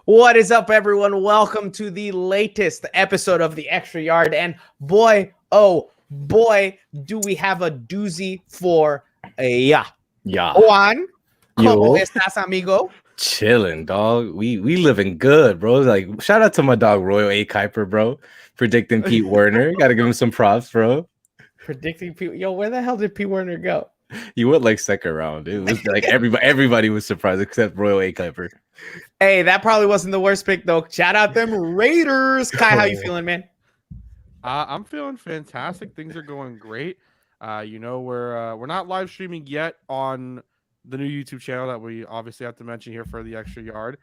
What is up, everyone? Welcome to the latest episode of the Extra Yard. And boy, oh boy, do we have a doozy for ya. Juan, ¿cómo estás, amigo? Chilling, dog. We living good, bro. Like, shout out to my dog Royal A. Kuiper, bro. Predicting Pete Werner. Gotta give him some props, bro. Predicting Pete. Yo, where the hell did Pete Werner go? You went like second round. It was like everybody was surprised except Royal A. Kuiper. Hey, that probably wasn't the worst pick, though. Shout out them Raiders. Kai, how you feeling, man? I'm feeling fantastic. Things are going great. We're not live streaming yet on the new YouTube channel that we obviously have to mention here for the Extra Yard.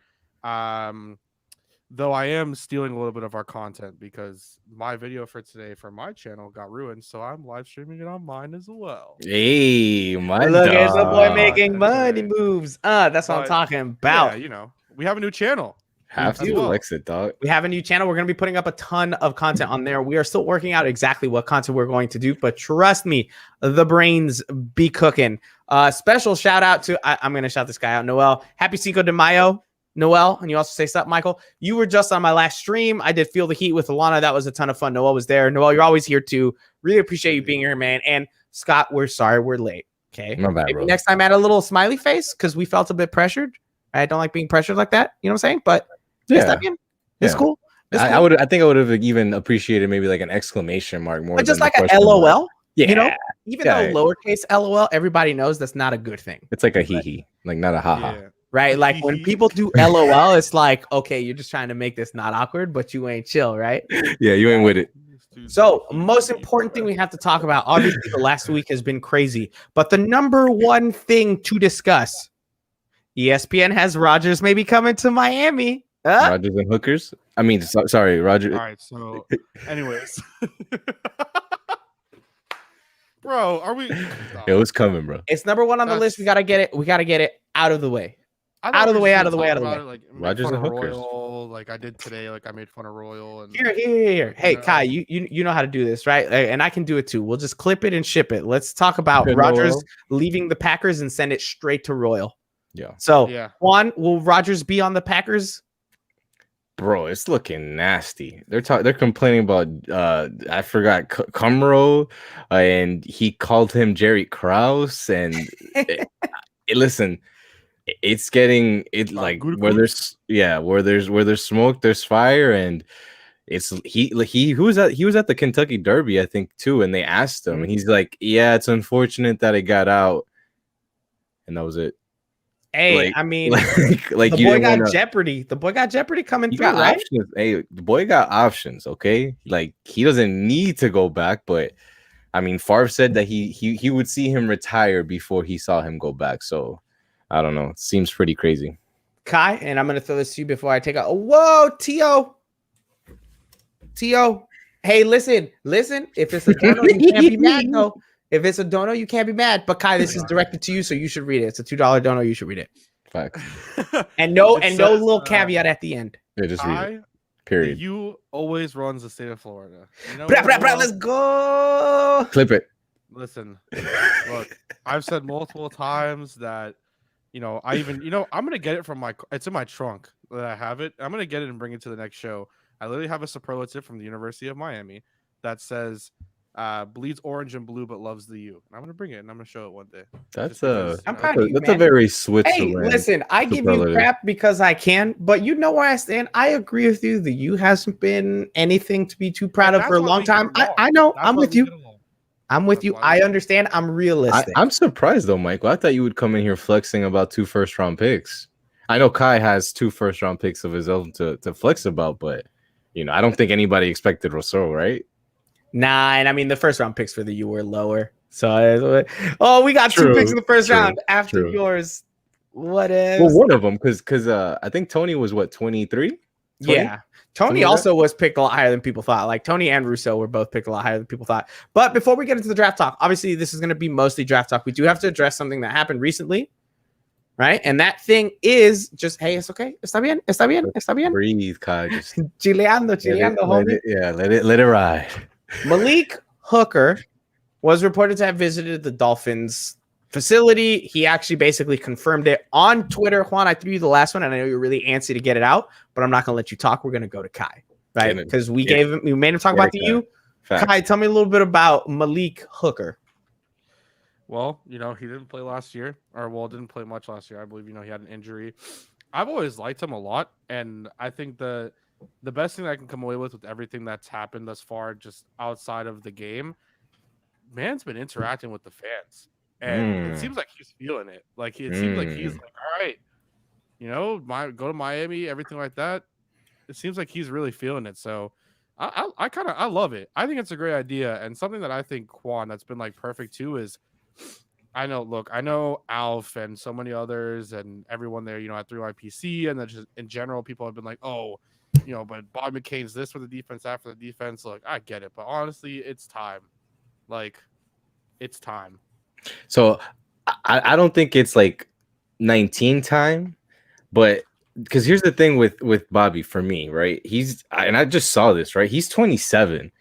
Though I am stealing a little bit of our content because my video for today for my channel got ruined, so I'm live streaming it on mine as well. Hey, my Look dog. at the boy making money moves. That's what I'm talking about. Yeah, we have a new channel. Have to flex it, dog. We have a new channel. We're going to be putting up a ton of content on there. We are still working out exactly what content we're going to do, but trust me, the brains be cooking. Special shout out to, I'm going to shout this guy out, Noel. Happy Cinco de Mayo, Noel. And you also say something, Michael. You were just on my last stream. I did Feel the Heat with Alana. That was a ton of fun. Noel was there. Noel, you're always here too. Really appreciate you being here, man. And Scott, we're sorry we're late. Okay. My bad, maybe bro. next time add a little smiley face because we felt a bit pressured. I don't like being pressured like that. You know what I'm saying? But yeah. It's cool. I think I would have even appreciated maybe like an exclamation mark more. But just than like a LOL. Mark. Yeah. You know, even though lowercase LOL, everybody knows that's not a good thing. It's like a hee-hee, like not a haha. Yeah. Right? Like when people do LOL, it's like, okay, you're just trying to make this not awkward, but you ain't chill, right? Yeah, you ain't with it. So, most important thing we have to talk about, obviously, the last week has been crazy, but the number one thing to discuss, ESPN has Rodgers maybe coming to Miami. Rodgers and hookers. I mean, sorry, Roger. All right. So, anyways, bro, are we? It was coming, bro. It's number one on the list. We gotta get it. We gotta get it out of the way. Out of the way. Like, Rodgers and hookers. Royal, like I did today. Like I made fun of Royal. And Here. Hey, Kai, you know how to do this, right? And I can do it too. We'll just clip it and ship it. Let's talk about Rodgers leaving the Packers and send it straight to Royal. Yeah. So, Juan, will Rodgers be on the Packers? Bro, it's looking nasty. They're complaining about I forgot Kumro, and he called him Jerry Krause, and listen, it's getting like where there's smoke, there's fire, and he was at the Kentucky Derby, I think, too, and they asked him, and he's like, yeah, it's unfortunate that it got out, and that was it. Hey, I mean, like the boy got Jeopardy. The boy got Jeopardy coming through, right? Options. Hey, the boy got options. Okay, like he doesn't need to go back, but I mean, Favre said that he would see him retire before he saw him go back. So I don't know. It seems pretty crazy. Kai, and I'm gonna throw this to you before I take out. Whoa, T.O. Hey, listen. If it's a dono, you can't be mad though. If it's a dono, you can't be mad. But Kai, this is directed to you, so you should read it. It's a $2 dono. You should read it. Facts. And no little caveat at the end. Yeah, just read it. Period. You always runs the state of Florida. You know let's go. Clip it. Listen, look, I've said multiple times that, I'm gonna get it from it's in my trunk that I have it. I'm gonna get it and bring it to the next show. I literally have a superlative from the University of Miami that says, bleeds orange and blue but loves the U. I'm gonna bring it and I'm gonna show it one day. That's I'm proud of you, that's man. a very Switzerland. Hey, listen, I give you crap because I can, but you know where I stand. I agree with you. The U hasn't been anything to be too proud of for a long time. I know. I'm with you. I understand. I'm realistic. I'm surprised though, Michael. I thought you would come in here flexing about 2 first-round picks. I know Kai has 2 first-round picks of his own to flex about, but I don't think anybody expected Rousseau, right? Nah, and I mean the first round picks for the U were lower. So we got 2 picks in the first round after yours. What is? Well, one of them because I think Tony was 23. Yeah, Tony also was picked a lot higher than people thought. Like Tony and Rousseau were both picked a lot higher than people thought. But before we get into the draft talk, obviously this is going to be mostly draft talk. We do have to address something that happened recently, right? And that thing is just, hey, it's okay. Está bien. Breathe, Kai. Just chileando, homie. Let it ride. Malik Hooker was reported to have visited the Dolphins facility. He actually basically confirmed it on Twitter. Juan, I threw you the last one, and I know you're really antsy to get it out, but I'm not going to let you talk. We're going to go to Kai, right? Because we made him talk about the U. Kai, tell me a little bit about Malik Hooker. Well, he didn't play last year, didn't play much last year. I believe, he had an injury. I've always liked him a lot, and I think the best thing I can come away with everything that's happened thus far, just outside of the game, man's been interacting with the fans. And it seems like he's feeling it. Like it seems like he's like, all right, go to Miami, everything like that. It seems like he's really feeling it. So I love it. I think it's a great idea. And something that I think, Juan, that's been like perfect too is I know Alf and so many others and everyone there, at 3YPC and then just in general, people have been like, oh, but Bob McCain's this for the defense, after the defense. Look, I get it, but honestly, it's time. Like, it's time. So I don't think it's like 19 time, but because here's the thing with Bobby for me, right? And I just saw this, right? He's 27.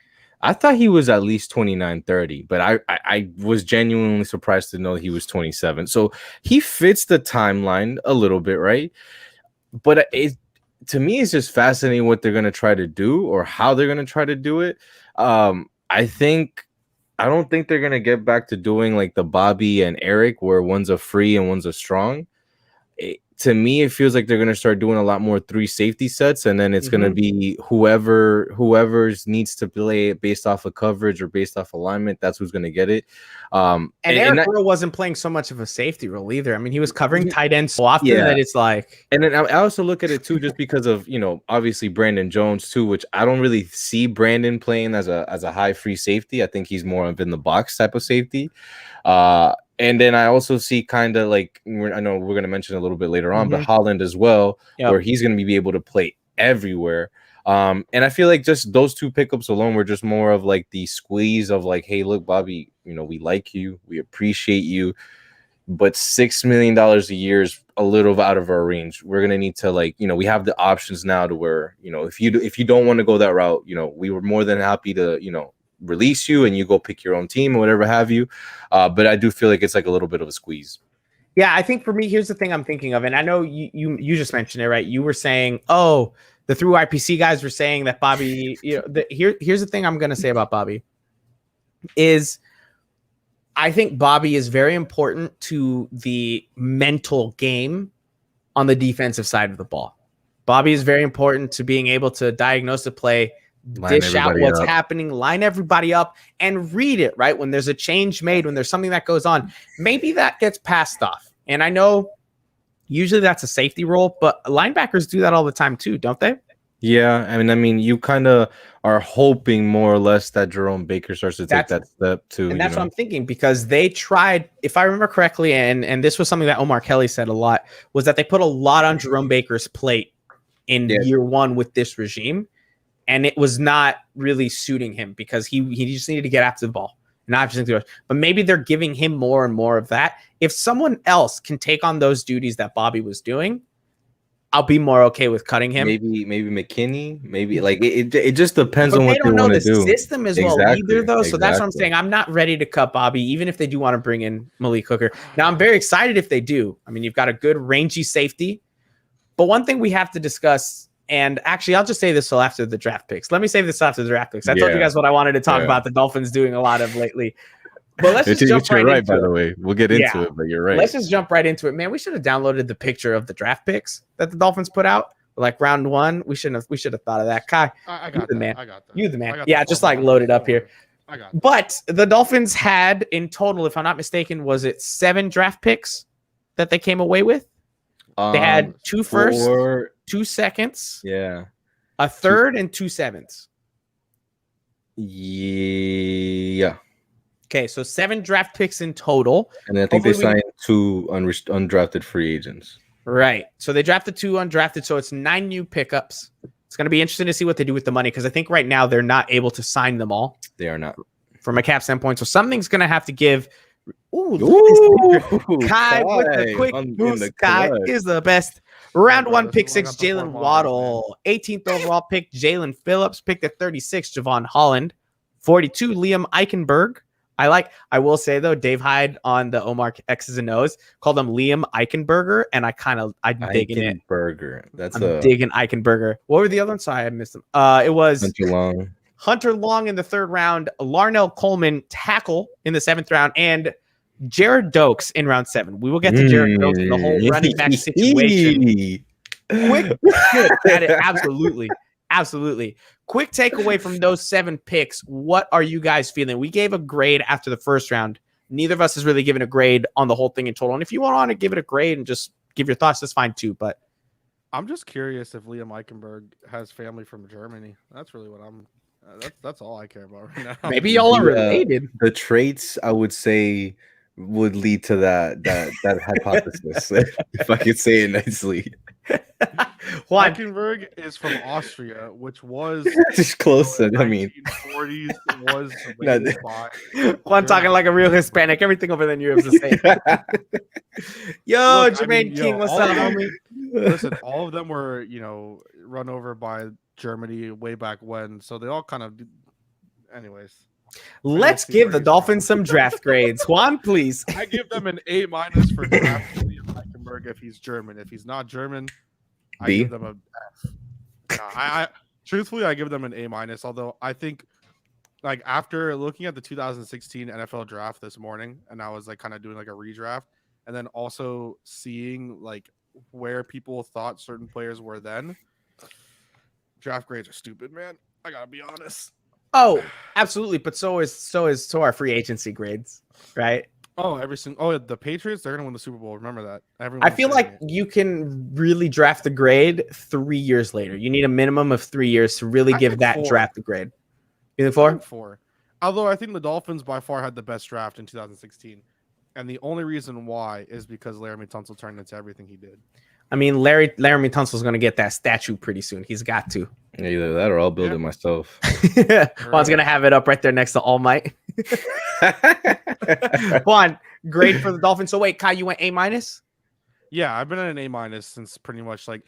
I thought he was at least 29, 30, but I was genuinely surprised to know he was 27. So he fits the timeline a little bit, right? But to me, it's just fascinating what they're going to try to do or how they're going to try to do it. I don't think they're going to get back to doing like the Bobby and Eric where one's a free and one's a strong. To me, it feels like they're going to start doing a lot more 3 safety sets, and then it's going to be whoever's needs to play it based off of coverage or based off alignment. That's who's going to get it. And Eric Burrow wasn't playing so much of a safety role either. I mean, he was covering tight ends so often that it's like. And then I also look at it too, just because of obviously Brandon Jones too, which I don't really see Brandon playing as a high free safety. I think he's more of in the box type of safety. And then I also see kind of like, I know we're going to mention a little bit later on, but Holland as well, where he's going to be able to play everywhere. And I feel like just those 2 pickups alone were just more of like the squeeze of like, hey, look, Bobby, we like you, we appreciate you, but $6 million a year is a little out of our range. We're going to need to like, we have the options now to where, if you don't want to go that route, we were more than happy to, release you and you go pick your own team or whatever have you. But I do feel like it's like a little bit of a squeeze. Yeah, I think for me, here's the thing I'm thinking of. And I know you just mentioned it, right? You were saying, oh, the 3YPC guys were saying that Bobby, here's the thing I'm going to say about Bobby is I think Bobby is very important to the mental game on the defensive side of the ball. Bobby is very important to being able to diagnose the play, dish out what's happening, line everybody up, and read it, right? When there's a change made, when there's something that goes on, maybe that gets passed off. And I know usually that's a safety role, but linebackers do that all the time too, don't they? Yeah, I mean, you kind of are hoping more or less that Jerome Baker starts to take that step too. And that's what I'm thinking, because they tried, if I remember correctly, and this was something that Omar Kelly said a lot, was that they put a lot on Jerome Baker's plate in year 1 with this regime. And it was not really suiting him because he just needed to get after the ball. Not just but maybe they're giving him more and more of that. If someone else can take on those duties that Bobby was doing, I'll be more okay with cutting him. Maybe McKinney. Maybe like it just depends on what they want to do. They don't know the system as well either, though. So that's what I'm saying. I'm not ready to cut Bobby, even if they do want to bring in Malik Hooker. Now I'm very excited if they do. I mean, you've got a good rangy safety, but one thing we have to discuss. And actually, I'll just say this till after the draft picks. Let me save this after the draft picks. I told you guys what I wanted to talk about the Dolphins doing a lot of lately. But let's just jump right into it. By the way, we'll get into it, but you're right. Let's just jump right into it, man. We should have downloaded the picture of the draft picks that the Dolphins put out, like round 1. We should have thought of that. Kai, I got the man. You the man. Yeah, just like load it up here. But the Dolphins had in total, if I'm not mistaken, was it 7 draft picks that they came away with? They had 2 firsts, 2 seconds, a third, and 2 sevenths. Yeah. Okay, so 7 draft picks in total. And I think they signed 2 undrafted free agents. Right. So they drafted 2 undrafted, so it's 9 new pickups. It's going to be interesting to see what they do with the money, because I think right now they're not able to sign them all. They are not. From a cap standpoint. So something's going to have to give. Ooh, Kai with the quick boost. Kai is the best. Round 1, pick 6, Jaylen Waddle. 18th overall pick, Jalen Phillips. Picked at 36, Javon Holland. 42, Liam Eichenberg. I will say though, Dave Hyde on the Omar X's and O's called him Liam Eichenberger, and I'm digging it. Burger. That's I'm digging Eichenberger. What were the other ones? Sorry, I missed them. It was Hunter Long in the 3rd round, Larnell Coleman tackle in the 7th round, and Jared Dokes in round 7. We will get to Jared Dokes and the whole running back situation. Quick at it, absolutely. Quick takeaway from those 7 picks. What are you guys feeling? We gave a grade after the 1st round. Neither of us has really given a grade on the whole thing in total. And if you want to give it a grade and just give your thoughts, that's fine too. But I'm just curious if Liam Eichenberg has family from Germany. That's really what I'm. That's all I care about right now. Maybe y'all are related. The traits I would say would lead to that hypothesis, if I could say it nicely. Eichenberg is from Austria, which was just close. I mean, 1940s was raised by Juan talking like a real Hispanic. Everything over there in Europe is the same. Yo, look, Jermaine King, what's up, homie? Listen, all of them were, run over by Germany way back when, so they all kind of. Anyways, let's give the Dolphins some draft grades. Juan, please. I give them an A- for drafting Liam Eichenberg if he's German. If he's not German, I give them a F. I truthfully, I give them an A-. Although I think, like, after looking at the 2016 NFL draft this morning, and I was like kind of doing like a redraft, and then also seeing like where people thought certain players were then. Draft grades are stupid, man. I gotta be honest. Oh, absolutely. But so is our free agency grades, right? Oh, the Patriots, they're gonna win the Super Bowl. Remember that. I feel like you can really draft the grade 3 years later. You need a minimum of 3 years to really give that draft a grade. You think 4? Although I think the Dolphins by far had the best draft in 2016. And the only reason why is because Laramie Tunsil turned into everything he did. I mean, Laramie Tunsil's going to get that statue pretty soon. He's got to. Either that or I'll build it myself. Juan's going to have it up right there next to All Might. Juan, grade for the Dolphins. So wait, Kai, you went A-? Yeah, I've been at an A- since pretty much like.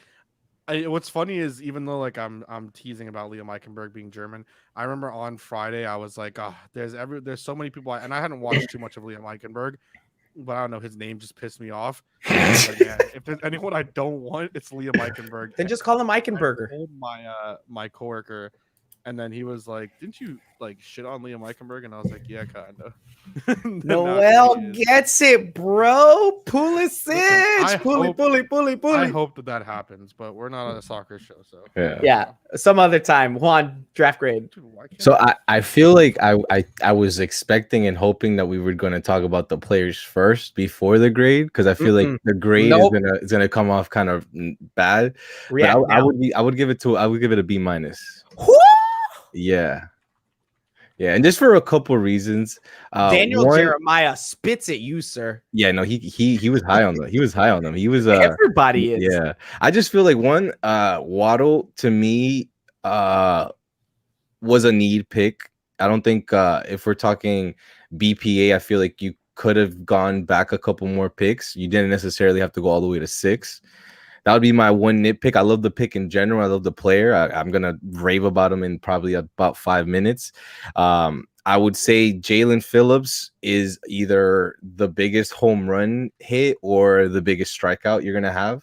What's funny is even though like I'm teasing about Liam Eichenberg being German, I remember on Friday I was like, there's so many people, and I hadn't watched too much of Liam Eichenberg. But I don't know, his name just pissed me off. Like, man, if there's anyone I don't want, it's Liam Eichenberg. Then just call him Eichenberger. I told my coworker, and then he was like, "Didn't you like shit on Liam Eichenberg?" And I was like, "Yeah, kind of." Noel gets it, bro. Pulisic, pulley. I hope that happens, but we're not on a soccer show, so yeah. Some other time, Juan, draft grade. Dude, so I feel like I was expecting and hoping that we were going to talk about the players first before the grade, because I feel like the grade is gonna come off kind of bad. But I would give it a B-. Yeah, and just for a couple reasons. Daniel Jeremiah spits at you, sir. Yeah, no, he was high on them. He was everybody is. Yeah, I just feel like Waddle to me was a need pick. I don't think if we're talking BPA, I feel like you could have gone back a couple more picks. You didn't necessarily have to go all the way to 6. That would be my one nitpick. I love the pick in general. I love the player. I'm going to rave about him in probably about 5 minutes. I would say Jalen Phillips is either the biggest home run hit or the biggest strikeout you're going to have.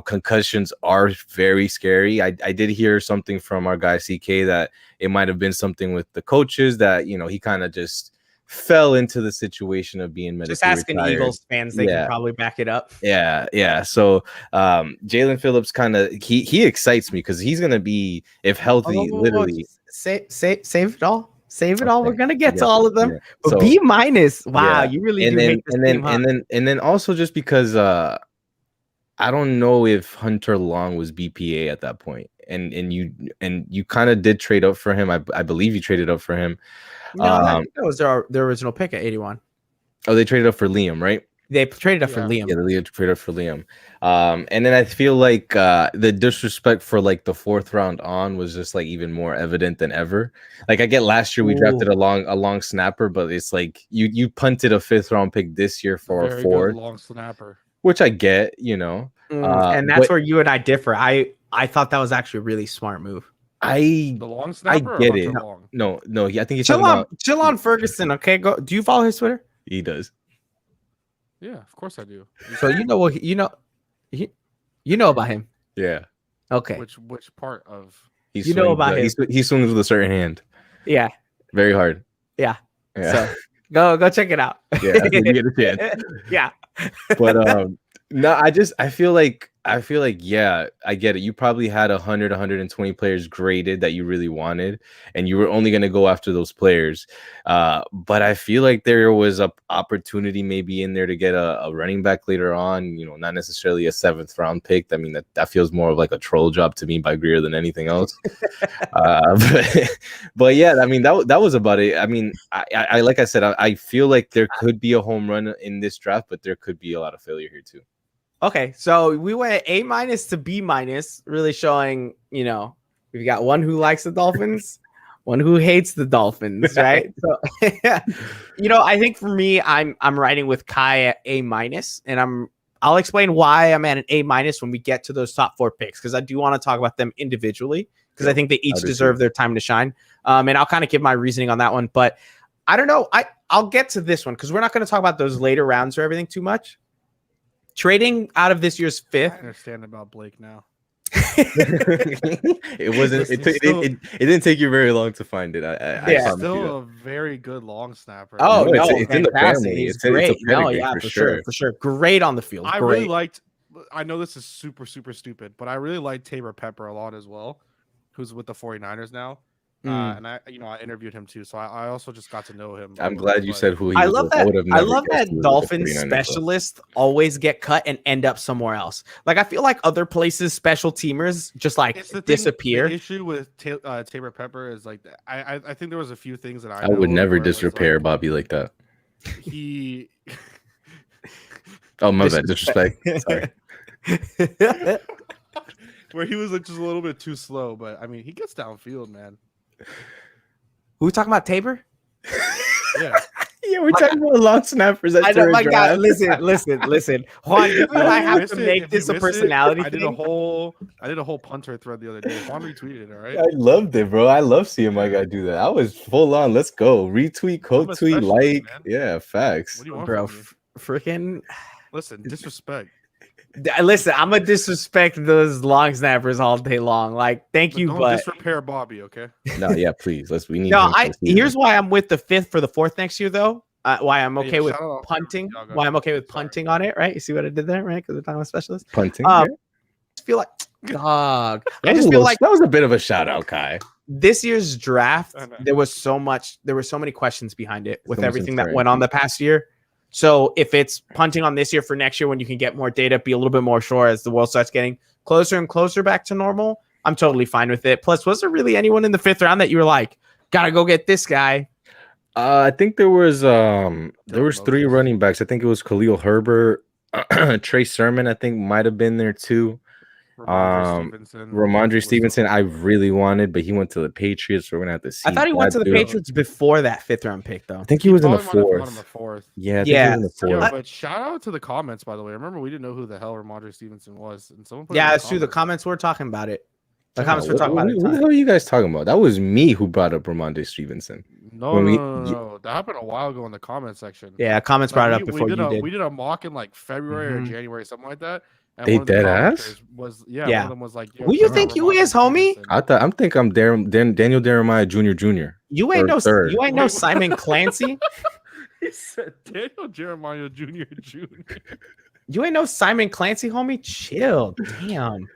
Concussions are very scary. I did hear something from our guy CK that it might have been something with the coaches that, he kind of just fell into the situation of being medically just asking retired. Eagles fans, they can probably back it up. Yeah. So Jalen Phillips kind of he excites me because he's gonna be, if healthy, literally save it all. Save it all. We're gonna get to all of them. Yeah. But So, B-. Wow, you really do hate this team, huh? and then also just because I don't know if Hunter Long was BPA at that point, and you kind of did trade up for him. I believe you traded up for him. No, that was their original pick at 81. Oh, they traded up for Liam, right? They traded up for Liam. Yeah, they traded up for Liam. And then I feel like the disrespect for like the 4th round on was just like even more evident than ever. Like I get last year we drafted a long snapper, but it's like you punted a 5th round pick this year for a 4th long snapper, which I get, and that's where you and I differ. I thought that was actually a really smart move. I The long snapper. get or it. Hunter Long? No. I think he's Chill talking on, about. chill on Ferguson. Okay, go. Do you follow his Twitter? He does. Yeah, of course I do. So you know what you know about him. Yeah. Okay. Which part of? He You know about him. He swings with a certain hand. Yeah. Very hard. Yeah. Yeah. So go check it out. Yeah. I think you get a chance. Yeah. But no, I feel like yeah, I get it. You probably had 120 players graded that you really wanted, and you were only going to go after those players. But I feel like there was a opportunity maybe in there to get a running back later on, you know, not necessarily a 7th round pick. I mean, that feels more of like a troll job to me by Greer than anything else. But yeah, I mean, that was about it. I mean, I like I said, I feel like there could be a home run in this draft, but there could be a lot of failure here too. Okay, so we went A- to B-, really showing, you know, we've got one who likes the Dolphins, one who hates the Dolphins, right? So, you know, I think for me, I'm writing with Kai at A-, and I'll explain why I'm at an A- when we get to those top 4 picks, because I do want to talk about them individually, because I think they each deserve their time to shine. And I'll kind of give my reasoning on that one, but I don't know. I'll get to this one because we're not going to talk about those later rounds or everything too much. Trading out of this year's 5th. I understand about Blake now. It wasn't. It didn't take you very long to find it. He's still a very good long snapper. Oh No, no, it's in the family. He's It's a great. No, pedigree yeah, for for sure. sure. Great on the field. I Great. really liked. I know this is super stupid, but I really like Tabor Pepper a lot as well, who's with the 49ers now. And I interviewed him too, so I also just got to know him. I'm glad you said who he I was. love with. that. would have I never love guessed that he was with the Dolphins 49ers, though. specialists always get cut and end up somewhere else. Like I feel like other places special teamers just like disappear. The issue with Tabor Pepper is like I think there was a few things that I would never disrepair Bobby like that. He. Oh my bad, disrespect. Sorry. Where he was like just a little bit too slow, but I mean he gets downfield, man. Who we talking about, Tabor? Yeah. Yeah, we're talking about long snappers. I know, my God. Listen. Juan, you and I have to make this a personality I thing. did a whole punter thread the other day. Juan retweeted it, all right? I loved it, bro. I love seeing my guy do that. I was full on. Let's go. Retweet, quote tweet, like. Man. Yeah, facts. What do you want, bro? Freaking. Freaking. Listen, disrespect. Listen, I'm gonna disrespect those long snappers all day long. Like, thank you, don't disrepair Bobby, okay? No, yeah, please. We need. No, here's why I'm with the 5th for the 4th next year, though. Why I'm okay with punting. Why I'm okay with punting on it, right? You see what I did there, right? Because we're talking about specialists. Punting. I just feel like, dog. I just feel like that was a bit of a shout out, Kai. This year's draft, there were so many questions behind it with everything that went on the past year. So if it's punting on this year for next year, when you can get more data, be a little bit more sure as the world starts getting closer and closer back to normal, I'm totally fine with it. Plus, was there really anyone in the 5th round that you were like, gotta go get this guy? I think there was 3 running backs. I think it was Khalil Herbert, Trey Sermon. I think might have been there too. Ramondre Stevenson, I really wanted, but he went to the Patriots, so we're gonna have to see. I thought he went to the Patriots before that 5th round pick, though. I think he was in the 4th. Yeah, yeah. But shout out to the comments, by the way. Remember, we didn't know who the hell Ramondre Stevenson was, and someone put that's true. The comments were talking about it. The comments were talking about it. What the hell are you guys talking about? That was me who brought up Ramondre Stevenson. No. That happened a while ago in the comment section. Yeah, comments brought it up before you did. We did a mock in like February or January, something like that. And they dead ass? One of them was like, who you think you is, homie? I'm Daniel Jeremiah Jr. You ain't no Simon Clancy. He said Daniel Jeremiah Jr. You ain't no Simon Clancy, homie. Chill. Damn.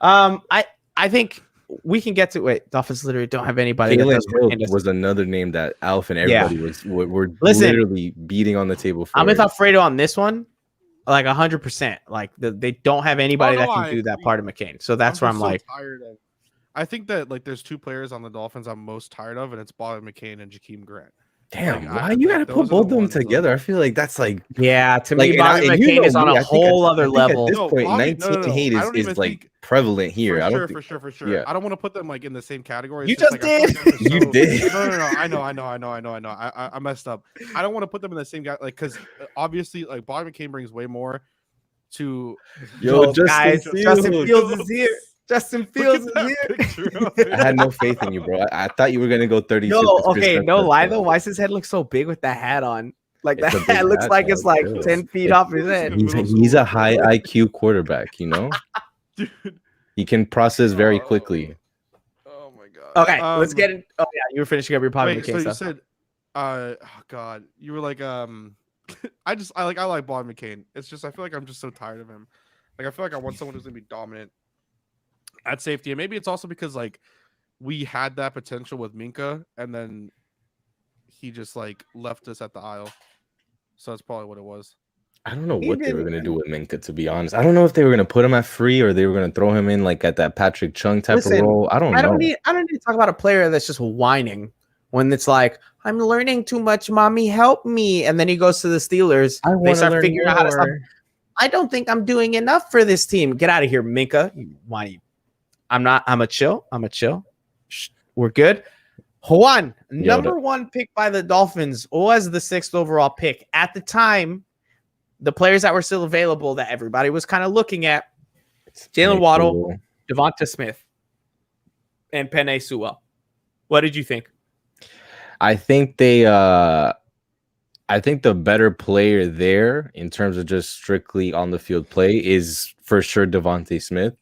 I think we can get to it. Dolphins literally don't have anybody. Jalen Phillips was another name that Alf and everybody were literally beating on the table for. I'm with Alfredo on this one. Like 100%. Like they don't have anybody that can do that part of McCain. So that's where I'm like tired of. I think that like there's 2 players on the Dolphins I'm most tired of, and it's Bobby McCain and Jakeem Grant. Damn, why you gotta put both of them together? I feel like that's like to me, Bobby McCain is on a whole other level. At this point, 19 hate is like prevalent here. For sure. Yeah. I don't want to put them like in the same category. You just did. You did. No. I know. I messed up. I don't want to put them in the same guy, like, because obviously, like, Bobby McCain brings way more to. Yo, guys, Justin Fields is here. Justin Fields Look is at here. that picture of it. I had no faith in you, bro. I thought you were gonna go 30. No, okay, no lie though. Why does his head look so big with the hat on? Like It's a that big hat looks hat, like dog, it's like chill. 10 feet It's- off his head. He's a high IQ quarterback, you know. Dude. He can process very Oh. quickly. Oh my god. Okay, let's get in. Oh yeah, you were finishing up your Bobby Wait, McCain so you stuff. said, oh god, you were like, I like Bobby McCain. It's just I feel like I'm just so tired of him. Like I feel like I want someone who's gonna be dominant at safety, and maybe it's also because like we had that potential with Minka, and then he just like left us at the aisle. So that's probably what it was. I don't know He what they were didn't- gonna do with Minka, to be honest. I don't know if they were gonna put him at free or they were gonna throw him in like at that Patrick Chung type Listen, of role. I don't know. I don't need to talk about a player that's just whining when it's like, I'm learning too much, mommy, help me. And then he goes to the Steelers. I They wanna start learn figuring out how to stop. more. I don't think I'm doing enough for this team. Get out of here, Minka. You whiny. I'm a chill. Shh, we're good. Juan, number 1 pick by the Dolphins, was the 6th overall pick. At the time, the players that were still available that everybody was kind of looking at, Jalen Waddle, Devonta Smith, and Penei Sewell. What did you think? I think the better player there in terms of just strictly on the field play is for sure Devonta Smith.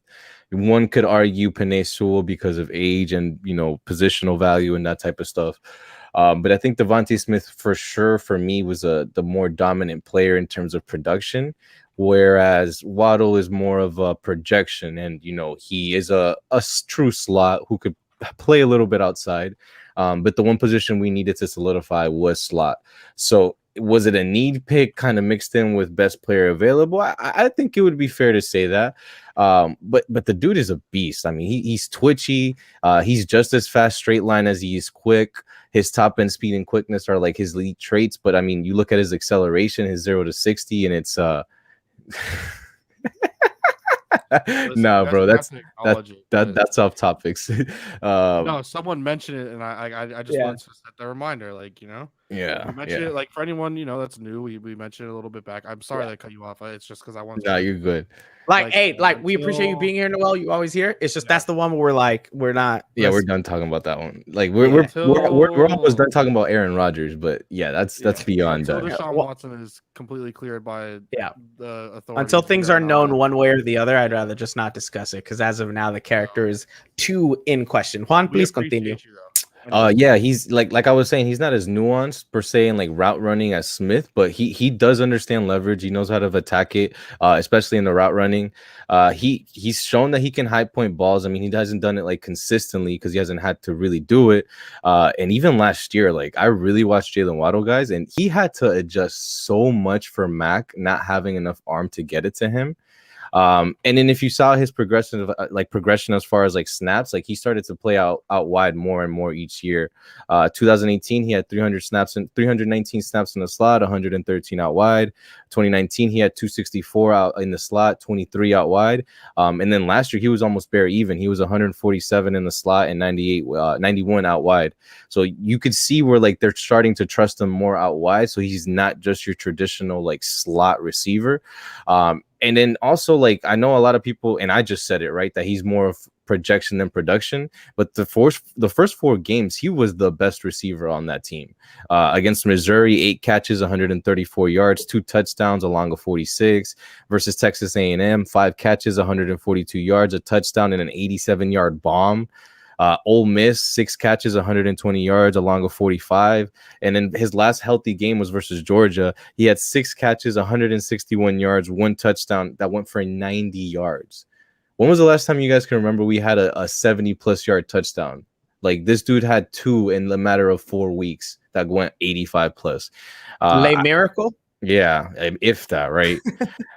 One could argue Penei Sewell because of age and, you know, positional value and that type of stuff. But I think Devonta Smith for sure for me was the more dominant player in terms of production, whereas Waddle is more of a projection, and you know he is a true slot who could play a little bit outside. But the one position we needed to solidify was slot. So was it a need pick kind of mixed in with best player available? I think it would be fair to say that. But the dude is a beast. I mean, he's twitchy. He's just as fast straight line as he is quick. His top end speed and quickness are like his lead traits. But I mean, you look at his acceleration, his 0 to 60, and it's Listen, no, bro, that's off topics. No, someone mentioned it, and I just wanted to set the reminder, like, you know. Yeah, we mentioned it, like, for anyone, you know, that's new. We mentioned it a little bit back. I'm sorry that I cut you off. It's just because I wanted to. No, you're good. Like, hey, like, we appreciate you being here, Noel. You always here. It's just that's the one where we're like, we're not. Yeah, we're done talking about that one. Like, we're almost done talking about Aaron Rodgers, but yeah, that's beyond until that. Deshaun Watson is completely cleared by the authority. Until things are known one way or the other, I'd rather just not discuss it because as of now, the character is too in question. Juan, please continue. Yeah, he's like I was saying, he's not as nuanced per se in like route running as Smith, but he does understand leverage. He knows how to attack it, especially in the route running. He's shown that he can high point balls. I mean, he hasn't done it like consistently because he hasn't had to really do it. And even last year, like I really watched Jalen Waddle, guys, and he had to adjust so much for Mac not having enough arm to get it to him. And then if you saw his progression as far as like snaps, like he started to play out wide more and more each year. 2018 he had 319 snaps in the slot, 113 out wide. 2019 he had 264 out in the slot, 23 out wide. And then last year he was almost bare even. He was 147 in the slot and 91 out wide. So you could see where like they're starting to trust him more out wide. So he's not just your traditional like slot receiver. And then also, like, I know a lot of people, and I just said it, right, that he's more of projection than production. But the first 4 games, he was the best receiver on that team. Against Missouri, 8 catches, 134 yards, 2 touchdowns, along with 46. Versus Texas A&M, 5 catches, 142 yards, a touchdown, and an 87-yard bomb. Ole Miss, 6 catches, 120 yards, along with 45. And then his last healthy game was versus Georgia. He had 6 catches, 161 yards, 1 touchdown that went for 90 yards. When was the last time you guys can remember we had a 70-plus yard touchdown? Like, this dude had 2 in the matter of 4 weeks that went 85-plus. Miracle? Yeah, if that, right?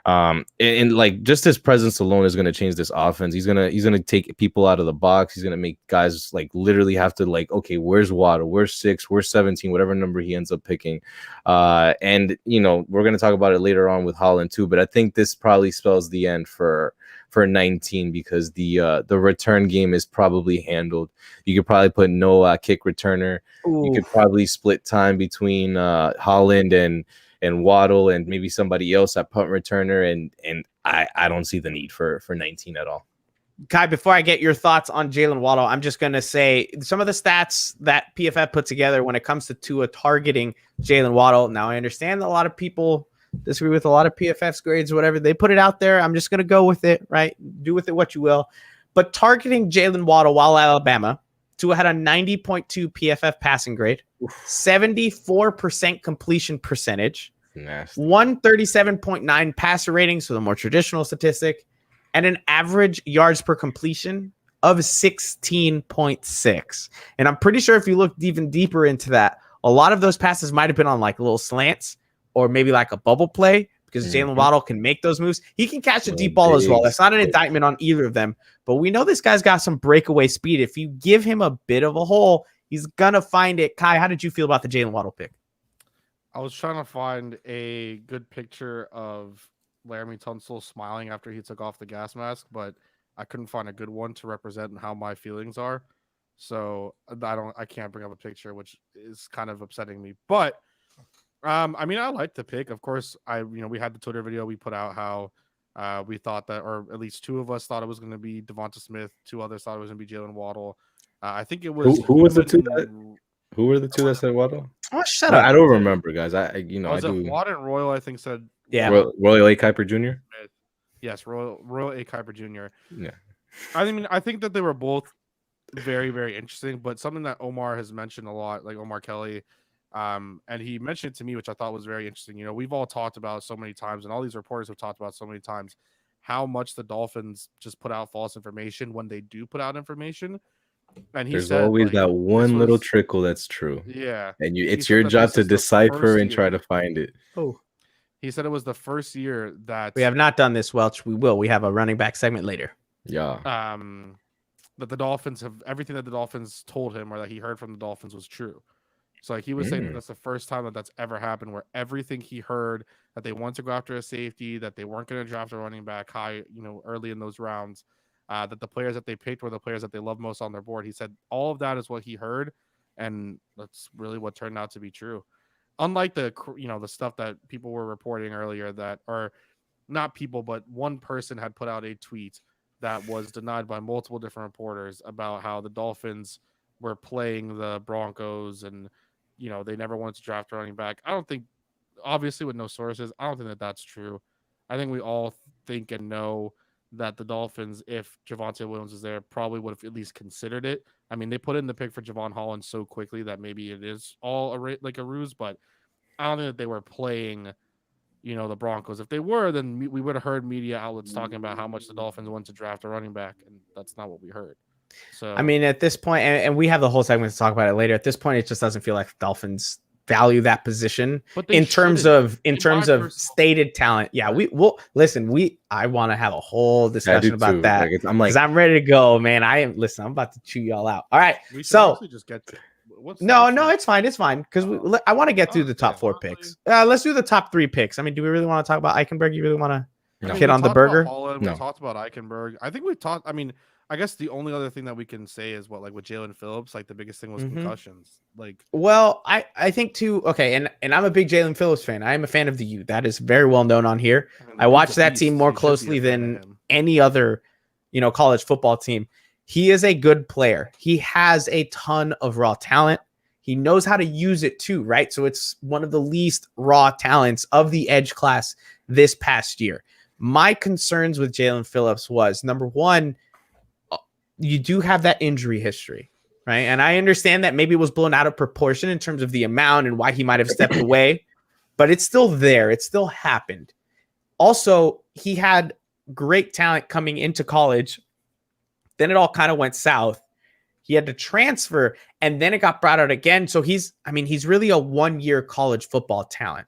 And like just his presence alone is going to change this offense. He's gonna take people out of the box. He's gonna make guys like literally have to like, okay, where's Waddle? Where's 6? Where's 17? Whatever number he ends up picking. And you know we're gonna talk about it later on with Holland too. But I think this probably spells the end for 19 because the return game is probably handled. You could probably put no kick returner. Ooh. You could probably split time between Holland and Waddle and maybe somebody else at punt returner, and I don't see the need for 19 at all. Kai, before I get your thoughts on Jaylen Waddle, I'm just going to say some of the stats that PFF put together when it comes to Tua targeting Jaylen Waddle. Now, I understand that a lot of people disagree with a lot of PFF's grades or whatever. They put it out there. I'm just going to go with it, right? Do with it what you will. But targeting Jaylen Waddle while Alabama, Tua had a 90.2 PFF passing grade, 74% completion percentage, Nasty. 137.9 passer rating, so the more traditional statistic, and an average yards per completion of 16.6. And I'm pretty sure if you look even deeper into that, a lot of those passes might have been on like little slants or maybe like a bubble play, because Jaylen Waddle can make those moves. He can catch a deep ball as well. That's not an indictment on either of them, but we know this guy's got some breakaway speed. If you give him a bit of a hole, he's going to find it. Kai, how did you feel about the Jaylen Waddle pick? I was trying to find a good picture of Laramie Tunsil smiling after he took off the gas mask, but I couldn't find a good one to represent how my feelings are. So I can't bring up a picture, which is kind of upsetting me. But I mean, I like the pick. Of course, we had the Twitter video we put out how we thought that, or at least two of us thought it was going to be Devonta Smith. Two others thought it was going to be Jaylen Waddle. I think it was who was the two that, who were the two that said Waddle? Oh, shut up! I don't remember, guys. I was do. it Watt and Royal? I think said Royal A. Kuiper Jr. Yes, Royal A. Kuiper Jr. Yeah, I mean, I think that they were both very, very interesting, but something that Omar has mentioned a lot, like Omar Kelly, and he mentioned it to me, which I thought was very interesting. You know, we've all talked about so many times, and all these reporters have talked about so many times, how much the Dolphins just put out false information when they do put out information. And there's always that one little trickle that's true. Yeah, and it's your job to decipher and try to find it. Oh, he said it was the first year that we have not done this, Welch. We will. We have a running back segment later. Yeah. That the Dolphins have everything that the Dolphins told him or that he heard from the Dolphins was true. So like he was saying that that's the first time that that's ever happened, where everything he heard that they want to go after a safety, that they weren't going to draft a running back high, early in those rounds, that the players that they picked were the players that they love most on their board. He said all of that is what he heard, and that's really what turned out to be true. Unlike the stuff that people were reporting earlier that, or not people, but one person had put out a tweet that was denied by multiple different reporters about how the Dolphins were playing the Broncos and, they never wanted to draft a running back. I don't think, obviously with no sources, I don't think that that's true. I think we all think and know that the Dolphins, if Javonte Williams is there, probably would have at least considered it. I mean, they put in the pick for Javon Holland so quickly that maybe it is all a ruse, but I don't think that they were playing the Broncos. If they were, then we would have heard media outlets talking about how much the Dolphins want to draft a running back, and that's not what we heard. So I mean, at this point, and we have the whole segment to talk about it later. At this point, it just doesn't feel like the Dolphins value that position in terms of stated talent. Yeah, we will listen. I want to have a whole discussion about that. Because I'm ready to go, man. I'm about to chew y'all out. All right, so just get to no, it's fine. It's fine because I want to get through the top 4 picks. Let's do the top 3 picks. I mean, do we really want to talk about Eichenberg? You really want to hit on the burger? We talked about Eichenberg. I think we talked. I mean, I guess the only other thing that we can say is with Jalen Phillips, like the biggest thing was concussions. Well, I think too. Okay, and I'm a big Jalen Phillips fan. I am a fan of the U. That is very well known on here. I watch that team more closely than any other, college football team. He is a good player. He has a ton of raw talent. He knows how to use it too, right? So it's one of the least raw talents of the edge class this past year. My concerns with Jalen Phillips was, number one, you do have that injury history, right? And I understand that maybe it was blown out of proportion in terms of the amount and why he might have stepped away, but it's still there. It still happened. Also, he had great talent coming into college. Then it all kind of went south. He had to transfer, and then it got brought out again. So he's really a 1-year college football talent.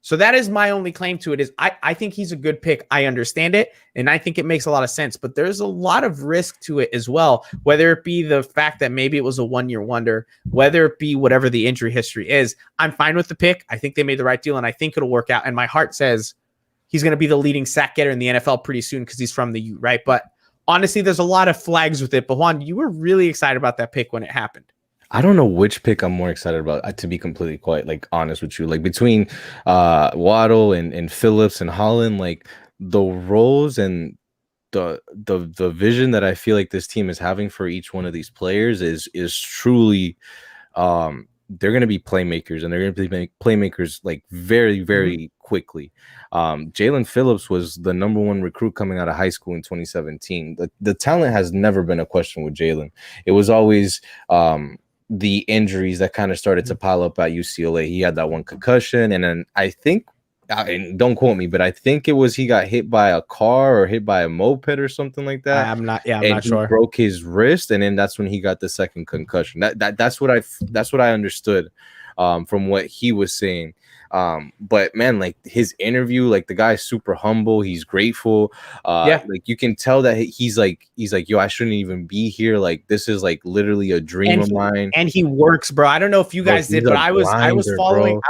So that is my only claim to it is I think he's a good pick. I understand it, and I think it makes a lot of sense. But there's a lot of risk to it as well, whether it be the fact that maybe it was a 1-year wonder, whether it be whatever the injury history is. I'm fine with the pick. I think they made the right deal, and I think it'll work out. And my heart says he's going to be the leading sack getter in the NFL pretty soon because he's from the U, right? But honestly, there's a lot of flags with it. But Juan, you were really excited about that pick when it happened. I don't know which pick I'm more excited about, to be completely quite honest with you. Between Waddle and Phillips and Holland, the roles and the vision that I feel like this team is having for each one of these players is truly they're going to be playmakers, and they're going to be playmakers like very, very quickly. Jalen Phillips was the number 1 recruit coming out of high school in 2017. The talent has never been a question with Jalen. It was always the injuries that kind of started to pile up at UCLA. He had that one concussion, and then I think, and don't quote me, but I think it was he got hit by a car or hit by a moped or something like that. I'm not sure. Broke his wrist, and then that's when he got the second concussion. That's what I understood from what he was saying. But man, like his interview, like the guy's super humble. He's grateful. Like you can tell that he's like, yo, I shouldn't even be here. Like this is like literally a dream of mine. And he works, bro. I don't know if you guys did, but I was following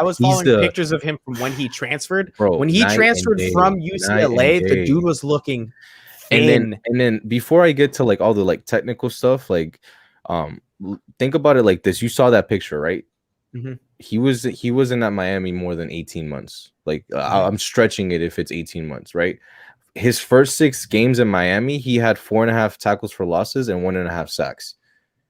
pictures of him from when he transferred. When he transferred from UCLA, the dude was looking thin. And then before I get to like all the like technical stuff, like think about it like this. You saw that picture, right? Mm-hmm. He wasn't at Miami more than 18 months. Like I'm stretching it if it's 18 months, right? His first 6 games in Miami, he had 4.5 tackles for losses and 1.5 sacks.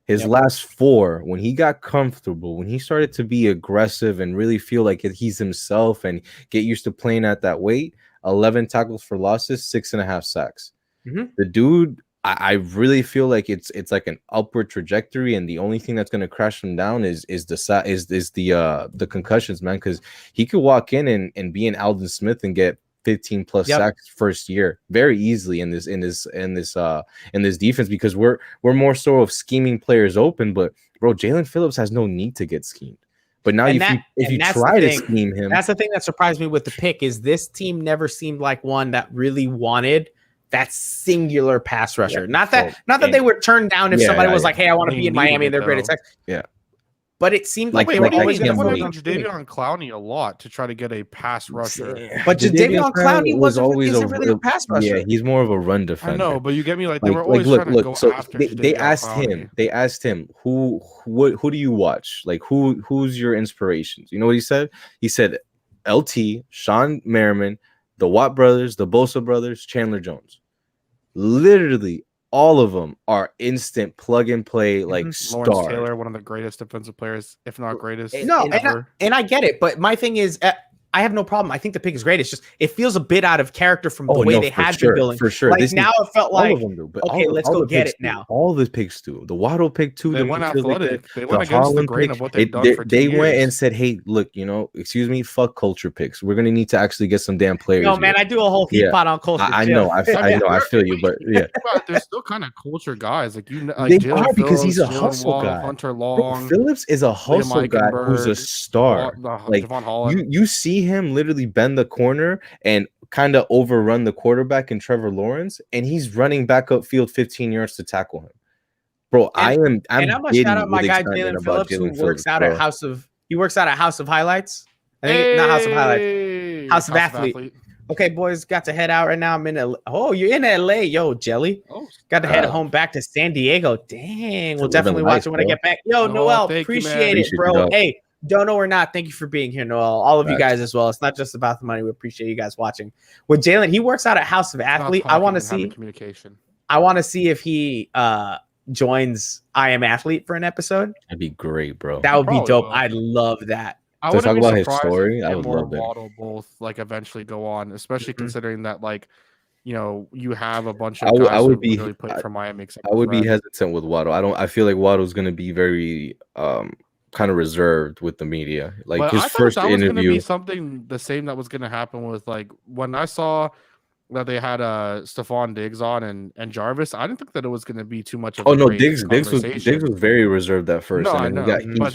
His last 4, when he got comfortable, when he started to be aggressive and really feel like he's himself and get used to playing at that weight, 11 tackles for losses, 6.5 sacks. The dude, I really feel like it's like an upward trajectory, and the only thing that's going to crash him down is the concussions, man. Because he could walk in and be an Alden Smith and get 15 plus sacks first year very easily in this defense, because we're more so of scheming players open. But bro, Jalen Phillips has no need to get schemed. But now if you try to scheme him, that's the thing that surprised me with the pick is this team never seemed like one that really wanted that singular pass rusher. Not that they were turned down if somebody was like, "Hey, I want to be in Miami and they're great at Texas." Yeah. But it seemed like they were always going to put on Jadeveon Clowney a lot to try to get a pass rusher. But Jadeveon Clowney was always really a pass rusher. Yeah, he's more of a run defender. I know, but you get me, like they were always trying to go after. They asked him, who do you watch? Like who's your inspirations? You know what he said? He said LT, Sean Merriman, the Watt brothers, the Bosa brothers, Chandler Jones. Literally all of them are instant plug and play, like stars. Lawrence Taylor, one of the greatest defensive players, if not greatest. And I get it, but my thing is, I have no problem. I think the pick is great. It's just it feels a bit out of character from the way they had been building. For sure, like now it felt like all of them do, okay, let's go get it now. All the picks do. The Waddle pick too. They went athletic. They went against the grain of what they've done for 2 They years. went and said, "Hey, look, excuse me, fuck culture picks. We're gonna need to actually get some damn players." No, man, I do a whole heat pot on culture. I know, I feel you, but yeah, they're still kind of culture guys. Like they are, because he's a hustle guy. Hunter Long, Phillips is a hustle guy who's a star. Like you see him literally bend the corner and kind of overrun the quarterback in Trevor Lawrence, and he's running back up field 15 yards to tackle him. Bro, I'm gonna shout out my guy Jalen Phillips, who works out at House of Highlights. I think not House of Highlights, House of Athlete. Okay, boys, got to head out right now. I'm in you're in LA, yo, Jelly. Got to head home back to San Diego. Dang, we'll definitely watch it when I get back. Yo, Noel, appreciate it, bro. Hey, don't know or not, thank you for being here, Noel. All of you guys as well. It's not just about the money. We appreciate you guys watching. With Jalen, he works out at House of Athlete. I want to see communication. I want to see if he joins I Am Athlete for an episode. That'd be great, bro. That would be dope. I'd love that. I would talk about his story. I would love it. Both like eventually go on, especially considering that you have a bunch of guys I would be really put from Miami. I would be hesitant with Waddle. I feel like Waddle's going to be very kind of reserved with the media. Like but his first interview was going to be something the same that was going to happen with like when I saw that they had Stephon Diggs on and Jarvis. I didn't think that it was going to be too much of Diggs was very reserved at first. No, and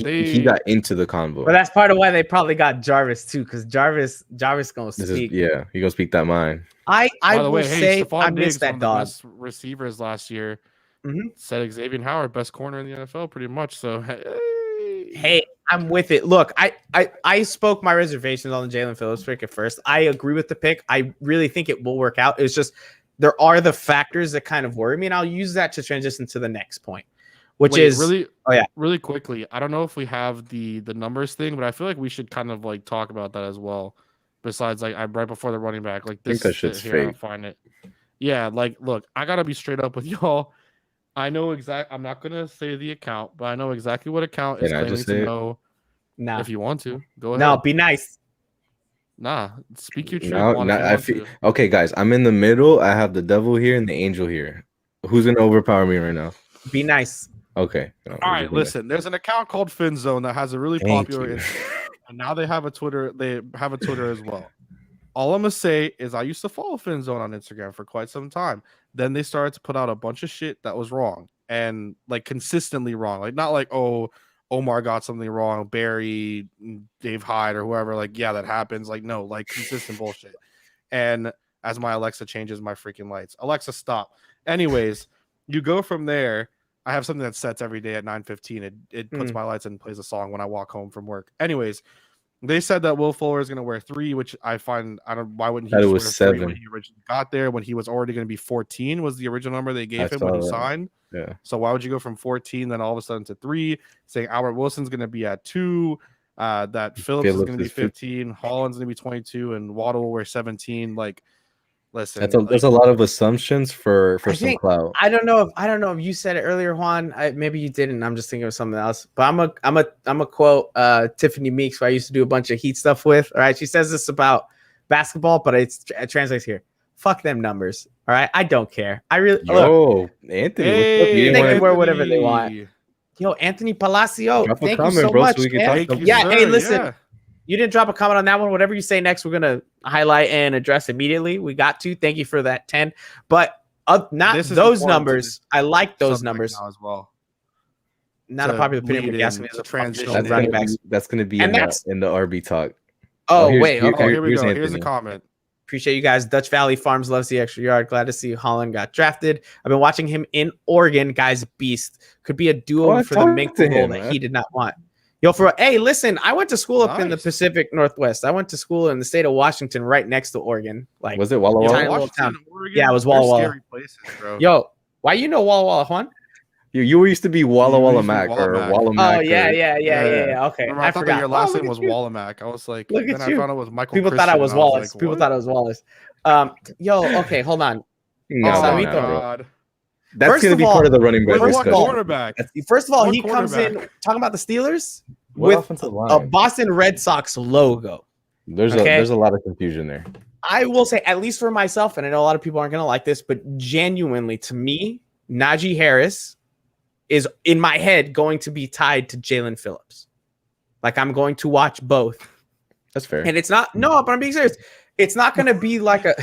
he got into the convo. But that's part of why they probably got Jarvis too, because Jarvis gonna speak. He gonna speak that mind. I will say Stephon I Diggs, missed that dog. Best receivers last year. Said Xavier Howard, best corner in the NFL, pretty much. So hey, I'm with it. Look, I spoke my reservations on the Jalen Phillips pick at first. I agree with the pick. I really think it will work out. It's just there are the factors that kind of worry me, and I'll use that to transition to the next point, which is really quickly. I don't know if we have the numbers thing, but I feel like we should kind of like talk about that as well. Besides, like right before the running back, like this. I think that shit's here, I'll fake. find it. Yeah, like, look, I gotta be straight up with y'all. I know I'm not gonna say the account, but I know exactly what account is Can I claiming just to say it? know. Nah. If you want to, go ahead. No, be nice. Nah, speak your truth. No, Juan, no, if you I want feel to. okay, guys. I'm in the middle. I have the devil here and the angel here. Who's gonna overpower me right now? Be nice. Okay. No, All we're right, just gonna- listen. There's an account called FinZone that has a really Thank popular you. Instagram, and now they have a Twitter. They have a Twitter as well. All I'm gonna say is I used to follow FinZone on Instagram for quite some time. Then they started to put out a bunch of shit that was wrong and like consistently wrong. Like not like, oh, Omar got something wrong, Barry, Dave Hyde, or whoever. Like, yeah, that happens. Like, no, like consistent bullshit. And as my Alexa changes my freaking lights, Alexa, stop. Anyways, you go from there. I have something that sets every day at 9:15. It puts my lights and plays a song when I walk home from work. Anyways, they said that Will Fuller is going to wear 3, which I find why wouldn't he Thought it just was wear 3 when 7. he originally got there when he was already going to be 14 was the original number they gave I him when he saw that. signed. Yeah. So why would you go from 14 then all of a sudden to 3? Saying Albert Wilson's going to be at 2, that Phillips is going to be 15, Holland's going to be 22, and Waddle will wear 17. Like, listen, There's a lot of assumptions for some clout. I don't know if you said it earlier, Juan. Maybe you didn't. I'm just thinking of something else. But I'm a quote Tiffany Meeks, who I used to do a bunch of Heat stuff with. All right, she says this about basketball, but it translates here. Fuck them numbers. All right, I don't care. I really look, Anthony. They can wear whatever they want. Yo, Anthony Palacio, thank you so much. So we can talk hey, listen. Yeah. You didn't drop a comment on that one. Whatever you say next, we're going to highlight and address immediately. We got to. Thank you for that 10. But not those numbers. I like those numbers as well. Not a popular opinion, but guessing is a transition running backs. That's going to be in the RB talk. Here we go. Here's a comment. Appreciate you guys. Dutch Valley Farms loves the extra yard. Glad to see Holland got drafted. I've been watching him in Oregon. Guy's a beast. Could be a duo for the Mink role that he did not want. Yo, hey, listen, I went to school up in the Pacific Northwest. I went to school in the state of Washington, right next to Oregon. Like, was it Walla Walla? Yeah, it was Walla Walla. Scary places, bro. Yo, why you know Walla Walla, Juan? You used to be Walla Walla Mac or Walla Mac. Oh yeah. Okay, remember, I forgot your last name was Walla Mac. I was like, look at you. I found out it was Michael. People thought I was Wallace. People thought I was Wallace. Yo, okay, hold on. God. That's going to be part of the running back quarterback. First of all, he comes in talking about the Steelers with a Boston Red Sox logo. There's a lot of confusion there. I will say, at least for myself, and I know a lot of people aren't going to like this, but genuinely, to me, Najee Harris is, in my head, going to be tied to Jalen Phillips. Like, I'm going to watch both. That's fair. And it's not, no, but I'm being serious. It's not going to be like a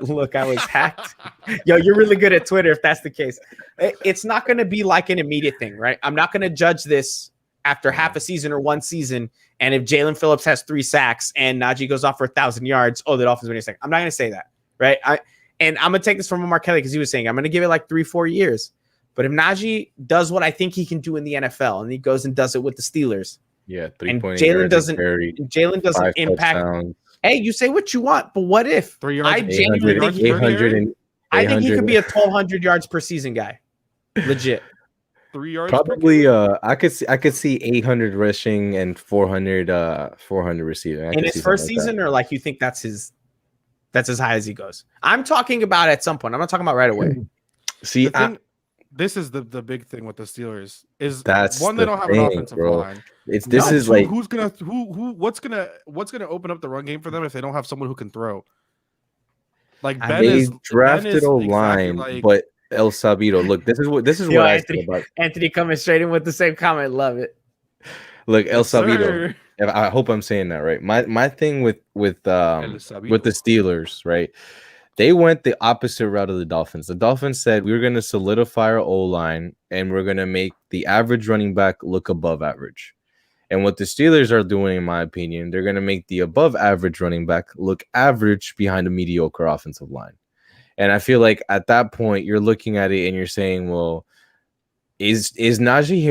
look, I was hacked. Yo, you're really good at Twitter if that's the case. It's not going to be like an immediate thing, right? I'm not going to judge this after half a season or one season. And if Jalen Phillips has 3 sacks and Najee goes off for 1,000 yards, the Dolphins win a second. I'm not going to say that, right? And I'm going to take this from Mark Kelly because he was saying, I'm going to give it like 3-4 years. But if Najee does what I think he can do in the NFL and he goes and does it with the Steelers, and Jalen doesn't impact. Touchdowns. Hey, you say what you want, but what if 3 yards? I genuinely think I think he could be a 1,200 yards per season guy, legit. 3 yards. Probably. I could see 800 rushing and 400 receiving in his first season, or like you think that's as high as he goes. I'm talking about at some point. I'm not talking about right away. See, this is the big thing with the Steelers is that's one, they don't have an offensive line. What's gonna open up the run game for them if they don't have someone who can throw. Like they drafted a line, but El Sabito. Look, this is what Anthony, I say about Anthony coming straight in with the same comment. Love it. Look, El Sabito. I hope I'm saying that right. My thing with the Steelers, right? They went the opposite route of the Dolphins. The Dolphins said we were going to solidify our O-line and we're going to make the average running back look above average. And what the Steelers are doing, in my opinion, they're going to make the above average running back look average behind a mediocre offensive line. And I feel like at that point, you're looking at it and you're saying, well, is Najee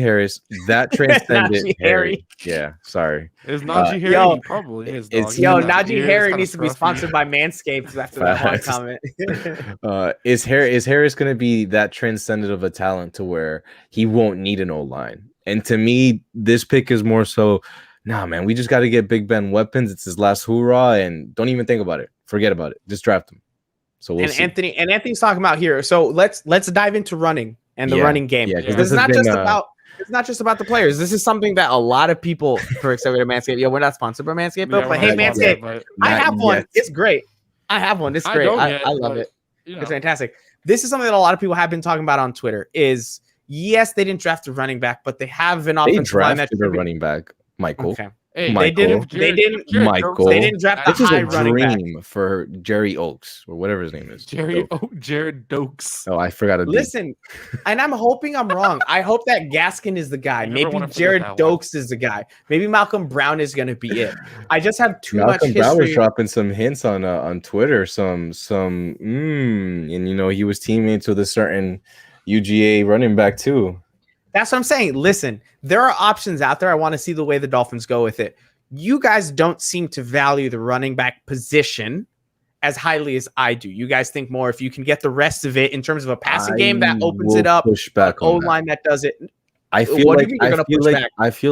Harris that transcendent? Harry. Yeah, sorry. Is Najee Harry? He probably is. Najee Harry needs to be sponsored by Manscaped after that one comment. Is Harris going to be that transcendent of a talent to where he won't need an O-line? And to me, this pick is more so, nah, man, we just got to get Big Ben weapons. It's his last hoorah, and don't even think about it. Forget about it. Just draft him. So we'll and see. Anthony's talking about here. So let's dive into running and the running game. Yeah, It's not just about the players. This is something that a lot of people for Accelerated Manscaped. Yo, we're not sponsored by Manscaped, but hey, Manscaped, I have one. It's great. I have one. It's great. I love it. It's fantastic. This is something that a lot of people have been talking about on Twitter. Is yes, they didn't draft a running back, but they have an offensive line that a running back, Michael. Okay. Hey, Michael. They didn't draft a This is high a running back. dream for Jerry Oaks or whatever his name is. Jared Dokes. Oh, I forgot to listen, and I'm hoping I'm wrong. I hope that Gaskin is the guy. Maybe Jared Dokes is the guy. Maybe Malcolm Brown is going to be it. I just have too much history. Malcolm Brown was dropping some hints on Twitter. And he was teammates with a certain UGA running back too. That's what I'm saying. Listen, there are options out there. I want to see the way the Dolphins go with it. You guys don't seem to value the running back position as highly as I do. You guys think more if you can get the rest of it in terms of a passing game that opens it up, push back an O-line that does it. I feel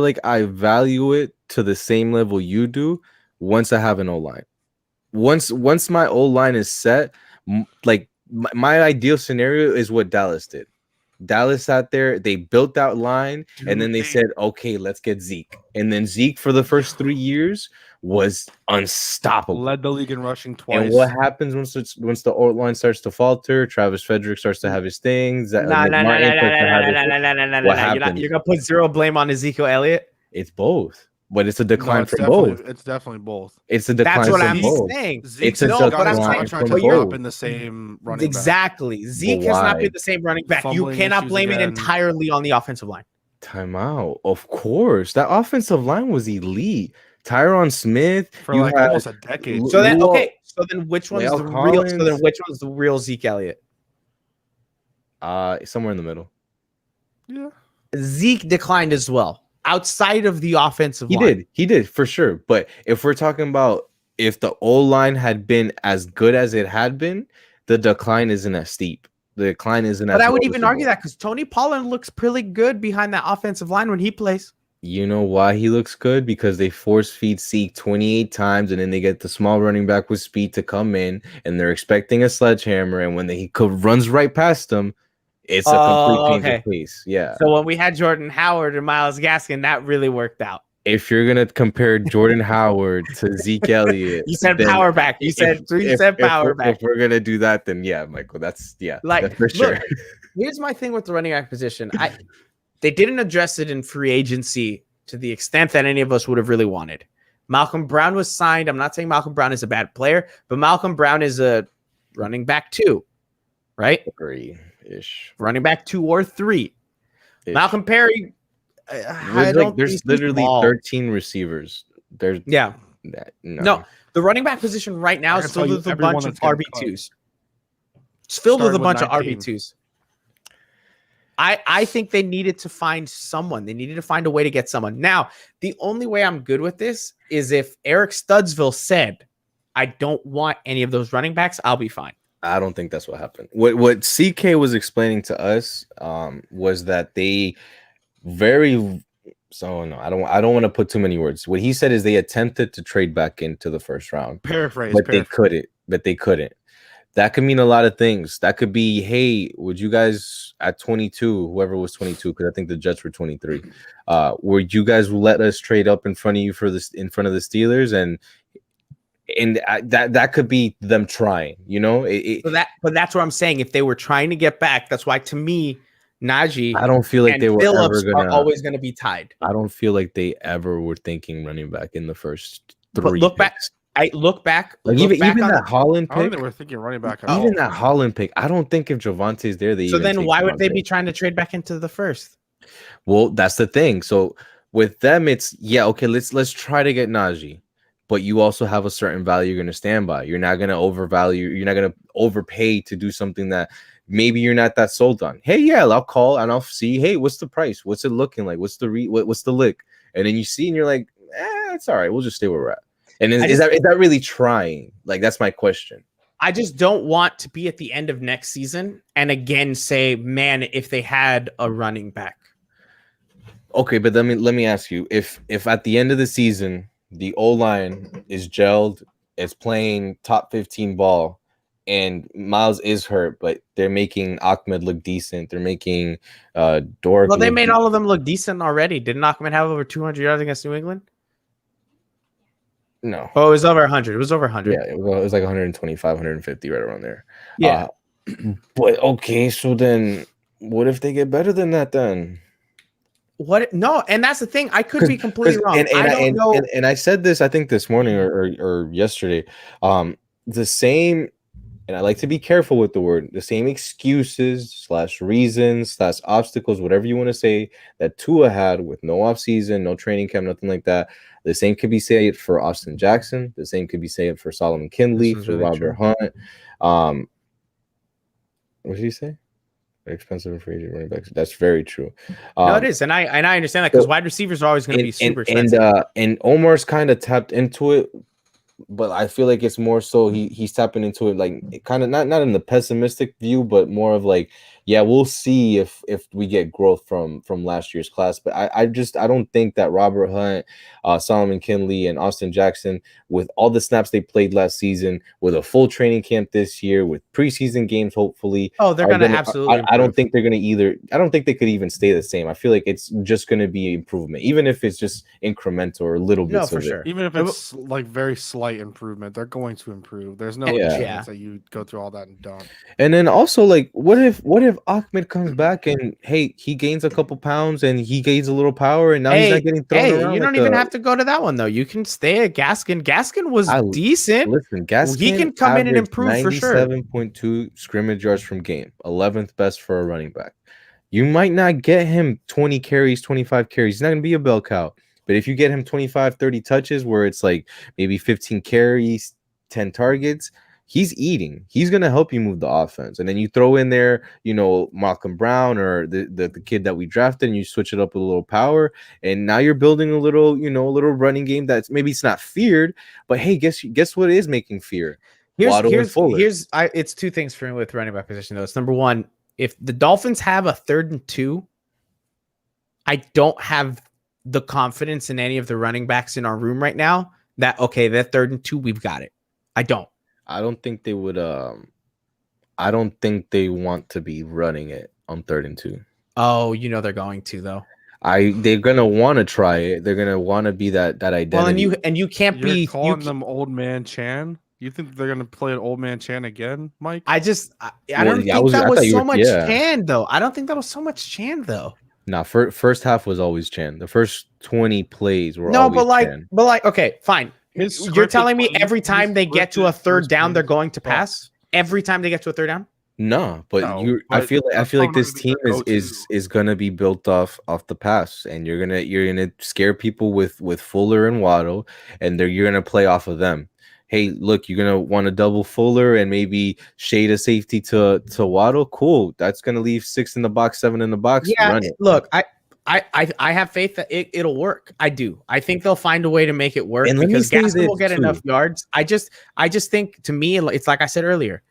like I value it to the same level you do once I have an O-line. Once my O-line is set, like my ideal scenario is what Dallas did. Dallas sat there, they built that line, and then they said, okay, let's get Zeke. And then Zeke for the first 3 years was unstoppable. Led the league in rushing twice. And what happens once the line starts to falter? Travis Frederick starts to have his things. No. You're going to put zero blame on Ezekiel Elliott? It's both. But it's a decline from both. It's definitely both. It's a decline. That's what I'm saying. It's a decline from both. In the same running exactly. Back. Zeke has not been the same running back. You cannot blame it entirely on the offensive line. Timeout. Of course, that offensive line was elite. Tyron Smith for like almost a decade. So then, which one's the real? So then, which one's the real Zeke Elliott? Somewhere in the middle. Yeah. Zeke declined as well. Outside of the offensive line. He did for sure. But if we're talking about if the O-line had been as good as it had been, the decline isn't as steep. The decline isn't as But I would even argue that because Tony Pollard looks pretty good behind that offensive line when he plays. You know why he looks good? Because they force feed Zeke 28 times, and then they get the small running back with speed to come in, and they're expecting a sledgehammer, and when he runs right past them, it's a complete change of pace. Yeah. So when we had Jordan Howard and Myles Gaskin, that really worked out. If you're gonna compare Jordan Howard to Zeke Elliott, you said power back. You said power back. If we're gonna do that, then yeah, Michael, that's for sure. Here's my thing with the running back position. They didn't address it in free agency to the extent that any of us would have really wanted. Malcolm Brown was signed. I'm not saying Malcolm Brown is a bad player, but Malcolm Brown is a running back 2, right? 3-ish. Running back 2 or 3. Malcolm Perry. There's literally 13 receivers. No, the running back position right now is filled with a bunch of RB2s. It's filled with a bunch of RB2s. I think they needed to find someone. They needed to find a way to get someone. Now, the only way I'm good with this is if Eric Studsville said, I don't want any of those running backs, I'll be fine. I don't think that's what happened. What CK was explaining to us was that they I don't want to put too many words. What he said is they attempted to trade back into the first round. They couldn't. That could mean a lot of things. That could be, hey, would you guys at 22, whoever was 22, because I think the Jets were 23, would you guys let us trade up in front of you in front of the Steelers? And that could be them trying, but that's what I'm saying. If they were trying to get back, that's why to me, Najee, I don't feel like they were Phillips are always going to be tied. I don't feel like they ever were thinking running back in the first 3. But look back. Even that Holland pick. I don't think we're thinking running back at even all. That Holland pick. I don't think if Javonte's there, so then why would they be trying to trade back into the first? Well, that's the thing. So with them, it's okay. Let's try to get Najee, but you also have a certain value you're going to stand by. You're not going to overvalue. You're not going to overpay to do something that maybe you're not that sold on. Hey, yeah, I'll call and I'll see. Hey, what's the price? What's it looking like? What's the lick? And then you see and you're like, it's all right. We'll just stay where we're at. And is that really trying? Like, that's my question. I just don't want to be at the end of next season and again say, man, if they had a running back. Okay, but let me ask you, if at the end of the season the O-line is gelled, it's playing top 15 ball, and Miles is hurt, but they're making Ahmed look decent. They're making Dork. Well, they look made all of them look decent already. Didn't Ahmed have over 200 yards against New England? No. Oh, it was over 100. It was over 100. Yeah, it was like 125, 150, right around there. Yeah. But okay, so then what if they get better than that then? What? No, and that's the thing. I could be completely wrong. And I don't know. And I said this, I think this morning or yesterday. The same, and I like to be careful with the word, the same excuses / reasons / obstacles, whatever you want to say, that Tua had with no offseason, no training camp, nothing like that. The same could be said for Austin Jackson. The same could be said for Solomon Kindley, for Robert Hunt. What did he say? Expensive and free agent running backs. That's very true. No, it is, and I understand that because wide receivers are always going to be super expensive. And Omar's kind of tapped into it, but I feel like it's more so he's tapping into it like kind of not in the pessimistic view, but more of like, yeah, we'll see if we get growth from last year's class. But I don't think that Robert Hunt, Solomon Kindley, and Austin Jackson, with all the snaps they played last season, with a full training camp this year, with preseason games, hopefully. Oh, they're going to absolutely. I don't think they're going to either. I don't think they could even stay the same. I feel like it's just going to be improvement, even if it's just incremental or a little bit. No, for sure. Even if it's like very slight improvement, they're going to improve. There's no chance that you go through all that and don't. And then also, like, what if Ahmed comes back and hey, he gains a couple pounds and he gains a little power and now he's not getting thrown around? You don't even have to go to that one though. You can stay at Gaskin. Gaskin was decent. Listen, Gaskin, he can come in and improve for sure. 97.2 scrimmage yards from game, 11th best for a running back. You might not get him 20 carries, 25 carries. He's not going to be a bell cow. But if you get him 25, 30 touches where it's like maybe 15 carries, 10 targets, he's eating. He's going to help you move the offense. And then you throw in there, Malcolm Brown or the kid that we drafted, and you switch it up with a little power. And now you're building a little running game that's maybe it's not feared, but hey, guess what is making fear? It's two things for me with running back position though. It's number one, if the Dolphins have a 3rd and 2, I don't have the confidence in any of the running backs in our room right now that, okay, that 3rd and 2, we've got it. I don't think they would. I don't think they want to be running it on 3rd and 2. Oh, they're going to though. They're gonna want to try it. They're gonna want to be that identity. Well, and you can't be calling them Old Man Chan. You think they're gonna play an Old Man Chan again, Mike? I don't think that was so much Chan though. I don't think that was so much Chan though. No, first half was always Chan. The first 20 plays were always Chan. But like, okay, fine. You're telling me every time they get to a 3rd down, they're going to pass? Every time they get to a 3rd down? No, but I feel like this team is gonna be built off the pass, and you're gonna scare people with Fuller and Waddle, and you're gonna play off of them. Hey, look, you're gonna want to double Fuller and maybe shade a safety to Waddle. Cool, that's gonna leave 6 in the box, 7 in the box. Yeah, look, I have faith that it'll work. I do. I think they'll find a way to make it work because Gaskin will get enough yards. I just think, to me, it's like I said earlier,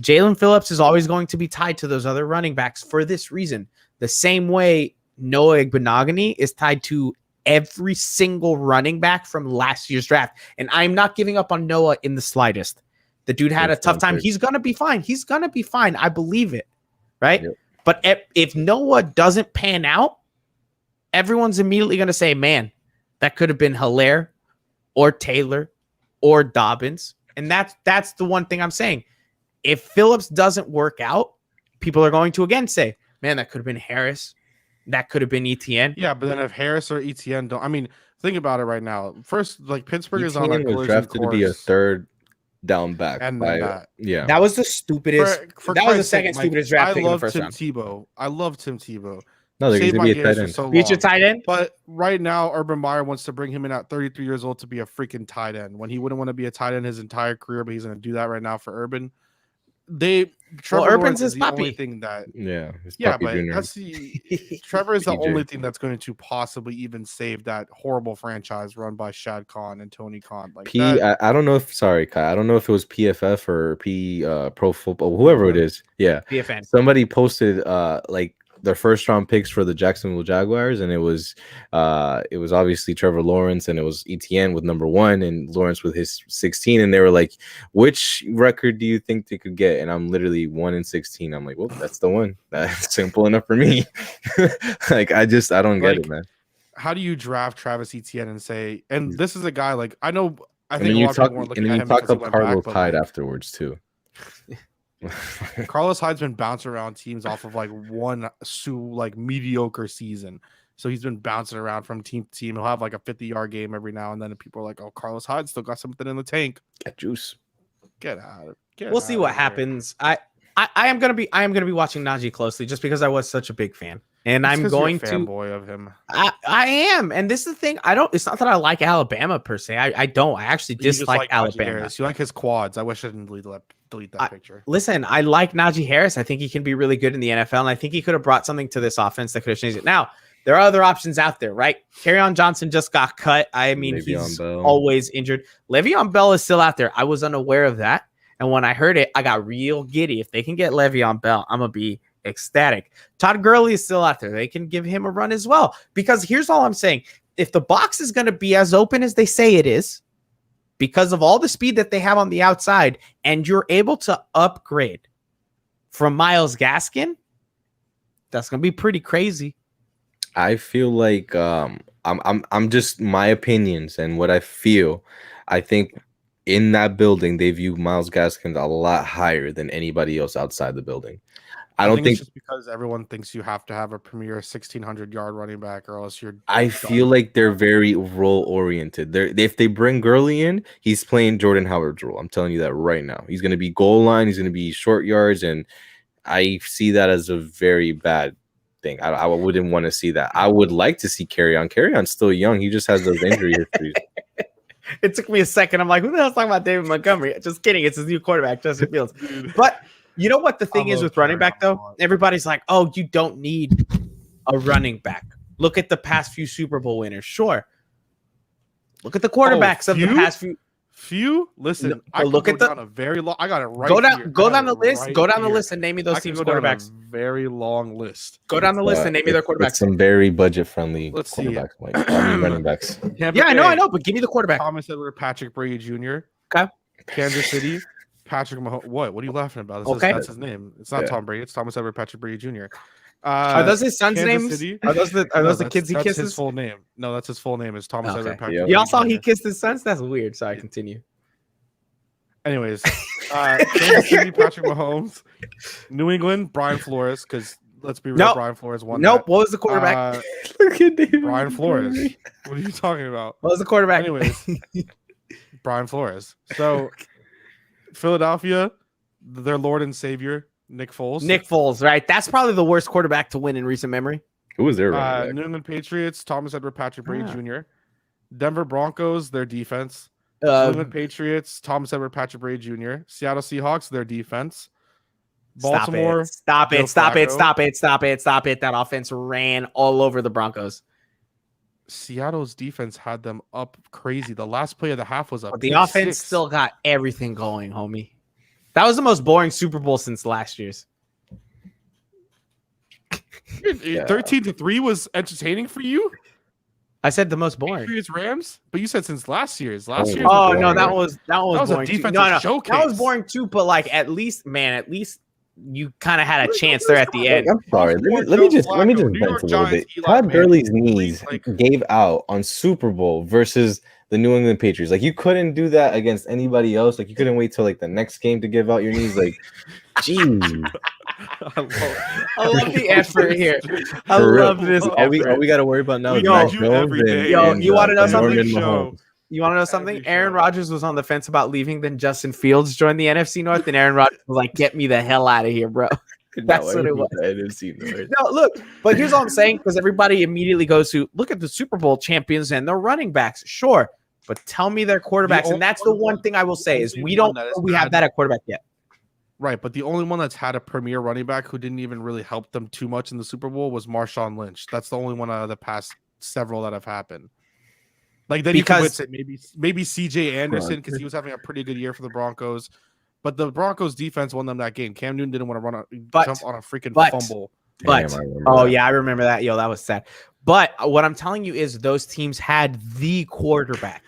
Jalen Phillips is always going to be tied to those other running backs for this reason. The same way Noah Igbenogany is tied to every single running back from last year's draft. And I'm not giving up on Noah in the slightest. The dude had a tough time. He's going to be fine. I believe it. Right? Yep. But if Noah doesn't pan out, everyone's immediately going to say, man, that could have been Hilaire or Taylor or Dobbins. And that's the one thing I'm saying. If Phillips doesn't work out, people are going to again say, man, that could have been Harris. That could have been ETN. Yeah, but then if Harris or ETN don't, I mean, think about it right now. First, like Pittsburgh is on a was drafted course. To be a 3rd down back. And that was the stupidest. That was the second stupidest draft pick in the first round. I love Tim Tebow. No, they're going to be a tight end. Future tight end? But right now, Urban Meyer wants to bring him in at 33 years old to be a freaking tight end when he wouldn't want to be a tight end his entire career, but he's going to do that right now for Urban. Urban's his the puppy. Only thing that but Junior. that's Trevor is the only thing that's going to possibly even save that horrible franchise run by Shad Khan and Tony Khan. Like I don't know if Kai, I don't know if it was PFF or Pro Football, whoever it is. Yeah, PFN. Somebody posted their first round picks for the Jacksonville Jaguars, and it was obviously Trevor Lawrence and it was ETN with number 1 and Lawrence with his 16, and they were like, which record do you think they could get? And I'm literally 1-16. I'm like, well, that's the one. That's simple enough for me. Like I don't get it, man. How do you draft Travis Etienne and say, and this is a guy like I think a lot of people weren't looking at him talk because he up went Carlos back, Hyde like, afterwards too. Carlos Hyde's been bouncing around teams off of like one mediocre season. So he's been bouncing around from team to team. He'll have like a 50-yard game every now and then, and people are like, "Oh, Carlos Hyde still got something in the tank." Get juice. Get out. We'll see what happens. I am gonna be watching Najee closely just because I was such a big fan, and I'm going to fanboy of him. I am, and this is the thing. It's not that I like Alabama per se. I don't. I actually dislike Alabama. You like his quads. I wish I didn't delete that picture. Listen, I like Najee Harris. I think he can be really good in the NFL, and I think he could have brought something to this offense that could have changed it. Now, there are other options out there, right? Kerryon Johnson just got cut. I mean, he's always injured. Le'Veon Bell is still out there. I was unaware of that, and when I heard it, I got real giddy. If they can get Le'Veon Bell, I'm gonna be ecstatic. Todd Gurley is still out there. They can give him a run as well. Because here's all I'm saying: if the box is going to be as open as they say it is, because of all the speed that they have on the outside, and you're able to upgrade from Myles Gaskin, that's going to be pretty crazy. I feel like I'm just my opinions and what I feel. I think in that building they view Myles Gaskin a lot higher than anybody else outside the building. I don't think it's just because everyone thinks you have to have a premier 1,600-yard running back, or else you're. I feel like they're very role oriented. If they bring Gurley in, he's playing Jordan Howard's role. I'm telling you that right now. He's going to be goal line. He's going to be short yards, and I see that as a very bad thing. I wouldn't want to see that. I would like to see Kerryon. Kerryon's still young. He just has those injury histories. It took me a second. I'm like, who the hell's talking about David Montgomery? Just kidding. It's his new quarterback, Justin Fields. But you know what the thing is with running back, though? Everybody's like, oh, you don't need a running back. Look at the past few Super Bowl winners. Sure. Look at the quarterbacks of the past few. Listen, I look at down a very long. I got it right. Go down the list. Right, go down the list and name me those teams' quarterbacks. Very long list. Go down the list and name me their quarterbacks. Some very budget friendly quarterbacks. Running backs. Yeah, I know. But give me the quarterback. Thomas Edward Patrick Brady Jr. Okay. Kansas City. Patrick Mahomes. What are you laughing about? That's his name. It's not Tom Brady. It's Thomas Edward Patrick Brady Jr. Are those his son's Kansas names? City? Are those the kids he kisses? That's his full name. No, that's his full name. Is Thomas Edward Patrick. Yep. Y'all saw he kissed his sons? That's weird. Sorry, continue. Anyways, Kansas City, Patrick Mahomes. New England, Brian Flores. Because let's be real, Brian Flores won. Nope. What was the quarterback? Look at David. Brian Flores. What are you talking about? What was the quarterback? Anyways, Brian Flores. So Philadelphia, their Lord and Savior, Nick Foles. Nick Foles, right? That's probably the worst quarterback to win in recent memory. Who was their New England Patriots, Thomas Edward Patrick Brady Jr. Denver Broncos, their defense. New England Patriots, Thomas Edward Patrick Brady Jr. Seattle Seahawks, their defense. Baltimore. Stop it. That offense ran all over the Broncos. Seattle's defense had them up crazy. The last play of the half was up. The offense still got everything going, homie. That was the most boring Super Bowl since last year's. 13-3 was entertaining for you? I said the most boring. Patriots Rams, but you said since last year's. Oh no, that was boring. That was boring too. But like, at least you kind of had a chance there at the end. I'm sorry. Let me just vent a little bit. Todd Gurley's knees gave out on Super Bowl versus the New England Patriots. Like, you couldn't do that against anybody else. Like, you couldn't wait till like the next game to give out your knees. Like, jeez. I love the effort here. I love this. All we got to worry about now is Mac Jones. You want to know something? You want to know something? something? Aaron Rodgers was on the fence about leaving. Then Justin Fields joined the NFC North, and Aaron Rodgers was like, "Get me the hell out of here, bro." That's what it was. I didn't see that. No, look, but here's all I'm saying, because everybody immediately goes to look at the Super Bowl champions and their running backs. Sure, but tell me their quarterbacks, and that's the one thing I will say is we have that at quarterback yet. Right, but the only one that's had a premier running back who didn't even really help them too much in the Super Bowl was Marshawn Lynch. That's the only one out of the past several that have happened. Like, then you could say maybe CJ Anderson, because he was having a pretty good year for the Broncos. But the Broncos defense won them that game. Cam Newton didn't want to jump on a freaking fumble. But Damn, I remember that. yeah, I remember that. Yo, that was sad. But what I'm telling you is those teams had the quarterback.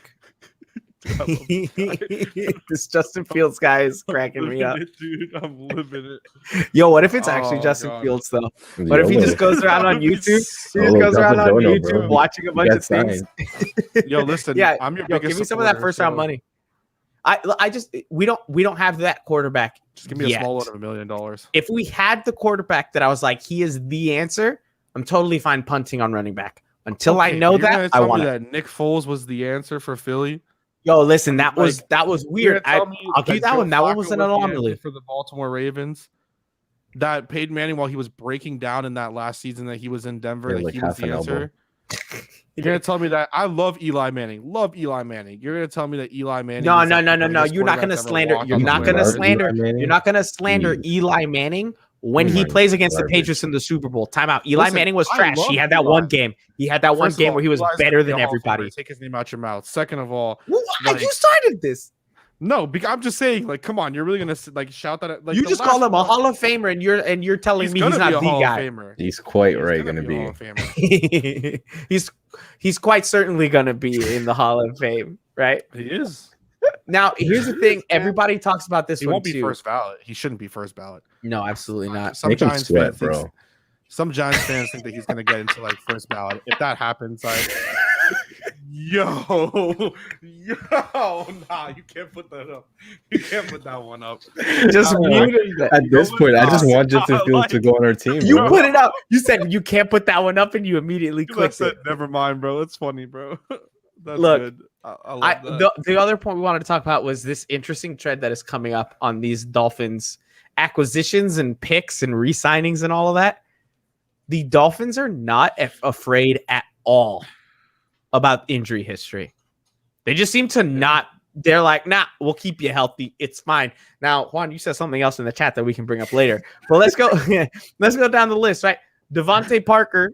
This Justin Fields guy is cracking me up. Dude, I'm living it. Yo, what if it's actually Oh, Justin God. Fields though? What if he just goes around on YouTube? He just goes around on YouTube watching a bunch of things. Yo, listen, Yeah, I'm your yo, biggest give me some of that supporter, first round so money. I just we don't have that quarterback. Just give me yet. a small loan of $1 million. If we had the quarterback that I was like, he is the answer, I'm totally fine punting on running back. Until I know that, I want that Nick Foles was the answer for Philly. Yo, listen, that Like, was weird. I'll give you that one. That one was an anomaly for the Baltimore Ravens. That Peyton Manning, while he was breaking down in that last season that he was in Denver, Yeah, that like he was half the an elbow. answer. You're gonna tell me that I love Eli Manning. Love Eli Manning. You're gonna tell me that Eli Manning. No. is like the greatest You're not quarterback gonna to ever slander. walk You're on the not gonna planet. slander. You're not gonna slander Jeez. Eli Manning when he Come on, plays against the garbage. Patriots in the Super Bowl. Timeout. Eli Listen, Manning was I trash. love He had that Eli. one game. He had that one First of game all, where he was Eli's better gonna be than a Hall of Famer. everybody. Take his name out your mouth. Second of all, What? like- You started this. no, because I'm just saying, like, come on, you're really gonna like shout that? At, like, You the just last called him a one- Hall of Famer, and you're telling me he's gonna not be a the Hall guy. of Famer. He's quite He's right gonna a be. Hall of Famer. he's quite certainly gonna be in the Hall of Fame, right? He is. Now, here's the thing. Everybody talks about this He one won't be too. first ballot. He shouldn't be first ballot. No, absolutely not. Some Make him Giants sweat, fans bro. think, some Giants fans think that he's gonna get into like first ballot. If that happens, like, yo, nah, you can't put that up. You can't put that one up. Just mute him. At this point, I just want Justin I Fields like to go on our team. You bro. put it up. You said you can't put that one up, and you immediately clicked it. Never mind, bro. It's funny, bro. That's Look, good. I love that. The other point we wanted to talk about was this interesting trend that is coming up on these Dolphins acquisitions and picks and re-signings and all of that. The Dolphins are not afraid at all about injury history. They just seem to not. They're like, nah, we'll keep you healthy. It's fine. Now, Juan, you said something else in the chat that we can bring up later. But let's go. Let's go down the list, right? Devontae Parker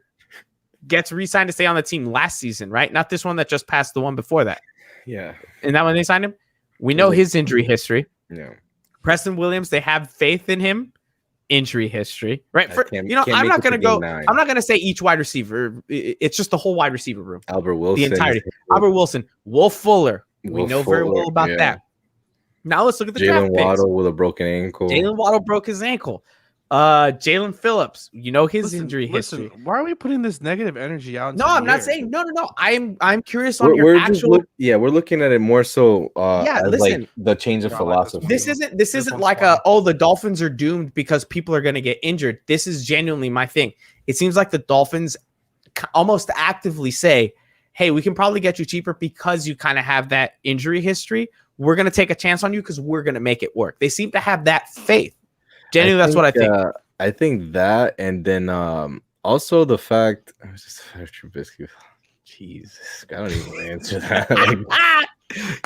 gets re-signed to stay on the team last season, right? Not this one that just passed, the one before that. Yeah. And that when they signed him, we know his injury history. Yeah. Preston Williams, they have faith in him. Injury history, right? Can't I'm not make it going to to go. game 9. I'm not going to say each wide receiver. It's just the whole wide receiver room. Albert Wilson. The entirety. Albert Wilson, Wolf Fuller. We know very well about yeah. that. Now let's look at the draft Jalen picks. Waddle with a broken ankle. Jalen Waddle broke his ankle. Jalen Phillips, you know his injury history. Why are we putting this negative energy out? No, I'm not saying no. I'm curious on your we're actual. we're looking at it more so. Yeah, as listen. like the change of I like this philosophy. This isn't like the Dolphins are doomed because people are going to get injured. This is genuinely my thing. It seems like the Dolphins almost actively say, hey, we can probably get you cheaper because you kind of have that injury history. We're going to take a chance on you because we're going to make it work. They seem to have that faith. Genuinely, that's what I think. I think that, and then also the fact. I was just Trubisky. Jesus, I don't even answer that.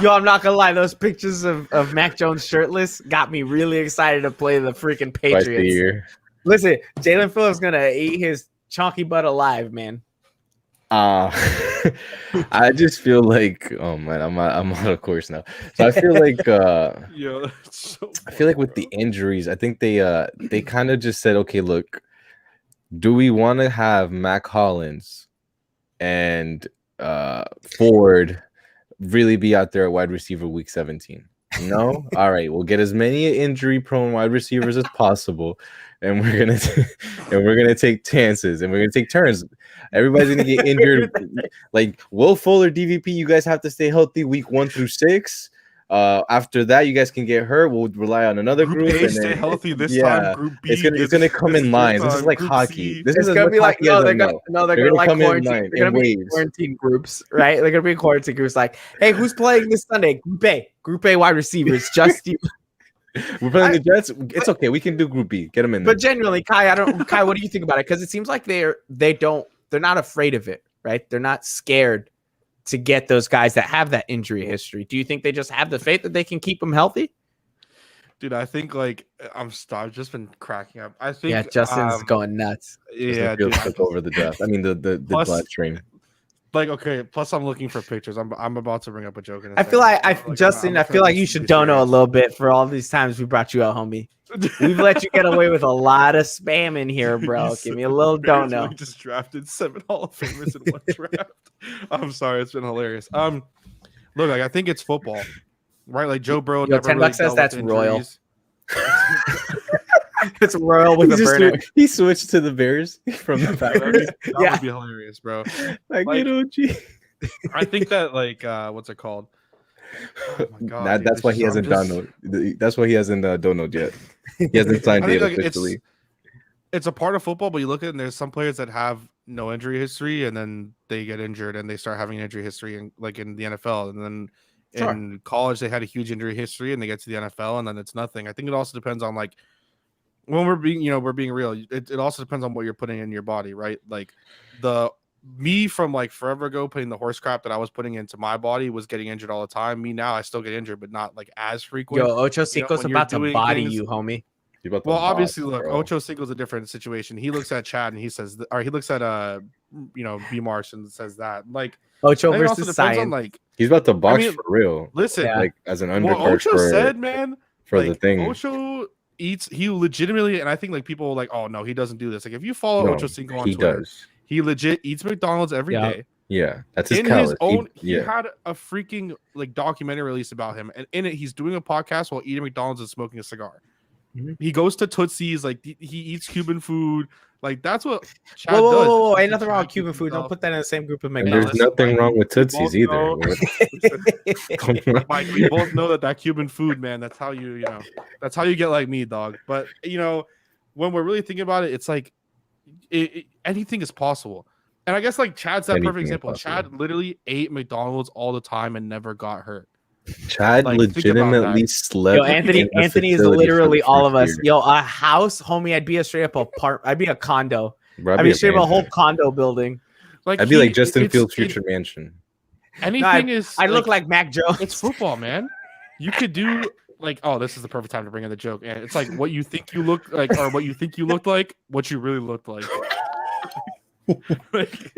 Yo, I'm not gonna lie. Those pictures of Mac Jones shirtless got me really excited to play the freaking Twice a Patriots. year. Listen, Jalen Phillips gonna eat his chunky butt alive, man. I just feel like, oh man, I'm out of course now. So I feel like Yo, that's so I feel like with the injuries, I think they kind of just said, okay, look, do we want to have Mac Hollins and Ford really be out there at wide receiver week 17? No? All right, we'll get as many injury prone wide receivers as possible, and we're gonna take chances and we're gonna take turns. Everybody's gonna get injured. Like Will Fuller, DVP, you guys have to stay healthy week 1 through 6. After that, you guys can get hurt. We'll rely on another group. A, and stay then, healtly this yeah, time. Group B, it's gonna come in lines. This is like hockey. This It's is gonna be like they're they're gonna like come in quarantine. line They're gonna in be waves. quarantine groups, right? They're gonna be quarantine groups. Like, hey, who's playing this Sunday? Group A wide receivers. Just you. We're playing the Jets. It's okay. We can do Group B. Get them in there. But genuinely, Kai, what do you think about it? Because it seems like they're not afraid of it, right? They're not scared to get those guys that have that injury history. Do you think they just have the faith that they can keep them healthy? Dude, I think like I've just been cracking up. I think Justin's going nuts. Yeah, Fields dude. took over the draft. I mean the Plus- bloodstream. Like, okay. Plus, I'm looking for pictures. I'm about to bring up a joke. In a I feel second. like Justin, I feel like you should dono a little bit for all these times we brought you out, homie. We've let you get away with a lot of spam in here, bro. Give me a little dono. We just drafted 7 Hall of Famers in one draft. I'm sorry, it's been hilarious. Look, like I think it's football, right? Like Joe Burrow. Yo, never $10 really says dealt that's with royal. injuries. It's royal with a burner. He switched to the Bears from the Falcons. That Yeah. would be hilarious, bro. Like, Like- OG. I think that like what's it called? Oh my god, dude, That's this why is- he I'm hasn't just- done. That's why he hasn't donoed yet. He hasn't signed I think, date like, officially. It's a part of football, but you look at it and there's some players that have no injury history and then they get injured and they start having an injury history in like in the NFL. And then Sure. in college they had a huge injury history and they get to the NFL and then it's nothing. I think it also depends on like when we're being real. It also depends on what you're putting in your body, right? Like me from like forever ago putting the horse crap that I was putting into my body was getting injured all the time. Me now I still get injured, but not like as frequent. Yo, Ocho Cinco's when you're about to doing body things- you, homie. He's about to Well, box, obviously, look, bro. Ocho Cinco's a different situation. He looks at Chad and he says, or he looks at B Marsh and says that. Like, Ocho I think it also versus depends Cyan. on like, He's about to box mean, for real. listen, Yeah. Like as an what undercard Ocho said, man, for like, the thing. Ocho eats. He legitimately, and I think like people are like, oh no, he doesn't do this. Like, if you follow No, Ocho Cinco on he Twitter, does. he legit eats McDonald's every Yeah. day. Yeah, that's his In calories. his own, he yeah, had a freaking like documentary released about him, and in it, he's doing a podcast while eating McDonald's and smoking a cigar. Mhm. He goes to Tootsie's, like he eats Cuban food, like that's what Chad Whoa, whoa, does. whoa, whoa! It's Ain't nothing Chad wrong with keeps Cuban food. Don't himself- put that in the same group of and McDonald's. there's nothing Mike, wrong with we both Tootsies either. know- Mike, we both know that Cuban food, man. That's how that's how you get like me, dog. But when we're really thinking about it, it's like anything is possible. And I guess like Chad's that Anything perfect is example. possible. Chad literally ate McDonald's all the time and never got hurt. Chad Like, think about legitimately that. slept. Yo, in Anthony is the facility for literally the all of first us. year. Yo, a house, homie. I'd be a straight up I'd be a condo. Bro, I'd be straight up a whole condo building. Like I'd be like Justin it's- Fields' future mansion. Anything is. I look like Mac Jones. it's football, man. You could do like, oh, this is the perfect time to bring in the joke. And it's like what you think you look like, or what you think you looked like, what you really looked like. Like,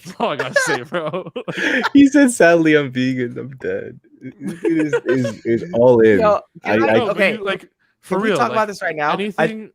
that's all I gotta say, bro. He said, "Sadly, I'm vegan. I'm dead." It is all in. Yo, can I- No, but okay, you, like for Can real. we talk like, about this right now? Anything.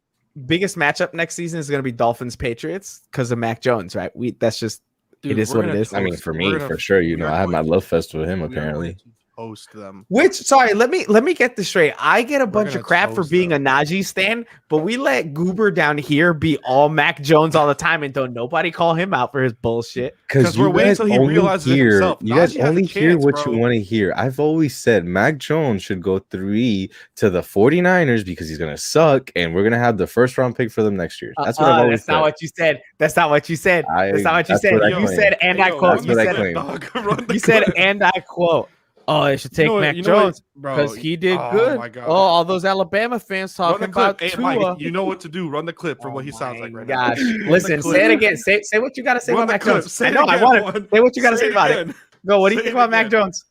Biggest matchup next season is going to be Dolphins Patriots because of Mac Jones, right? That's just Dude, is we're what it gonna is. I mean, toast- for we're me, gonna- for sure. we I are have my going love fest with him. we are going Apparently, to host them. Which sorry, let me get this straight. I get a bunch gonna of crap for toast being them. a Najee stan, but we let Goober down here be all Mac Jones all the time, and don't nobody call him out for his bullshit. Because we're waiting till he realizes it himself. You guys Najee has a only hear chance, what bro. you want to hear. I've always said Mac Jones should go 3 to the 49ers because he's gonna suck, and we're gonna have the first round pick for them next year. That's what I've always That's not said. what you said. That's not what you said. That's not what you That's said. what I You claim. said, and I Yo, quote. That's You what I said, claim. Dog, run the you said, clip. and I quote. Oh, they should take Mac what, Jones bro? because he did Oh good. my God. Oh, all those Alabama fans Run the talking clip. about Hey, Tua. Mike, you know what to do. Run the clip from what he sounds like right Gosh, now. listen, clip. say it again. Say what you got to say Run about the Mac clip. Jones. Say I it know. I again, want Juan. it. Say what you got to say about it. again. Go. What do you Say think it about Mac again. Jones?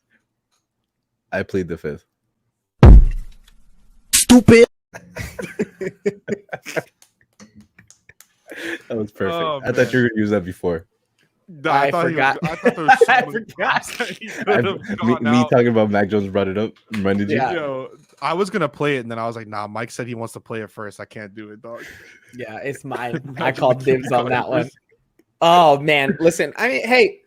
I plead the fifth. Stupid. That was perfect. Oh, I thought man. you were gonna use that before. Nah, I thought he was- forgot. I thought there was so I many forgot. times that he could I, have me gone out. talking about Mac Jones brought it up. Reminded you? Yeah. Yo, I was gonna play it, and then I was like, "Nah." Mike said he wants to play it first. I can't do it, dog. Yeah, it's mine. I Imagine called the dibs on that one. first. Oh man, listen. I mean, hey,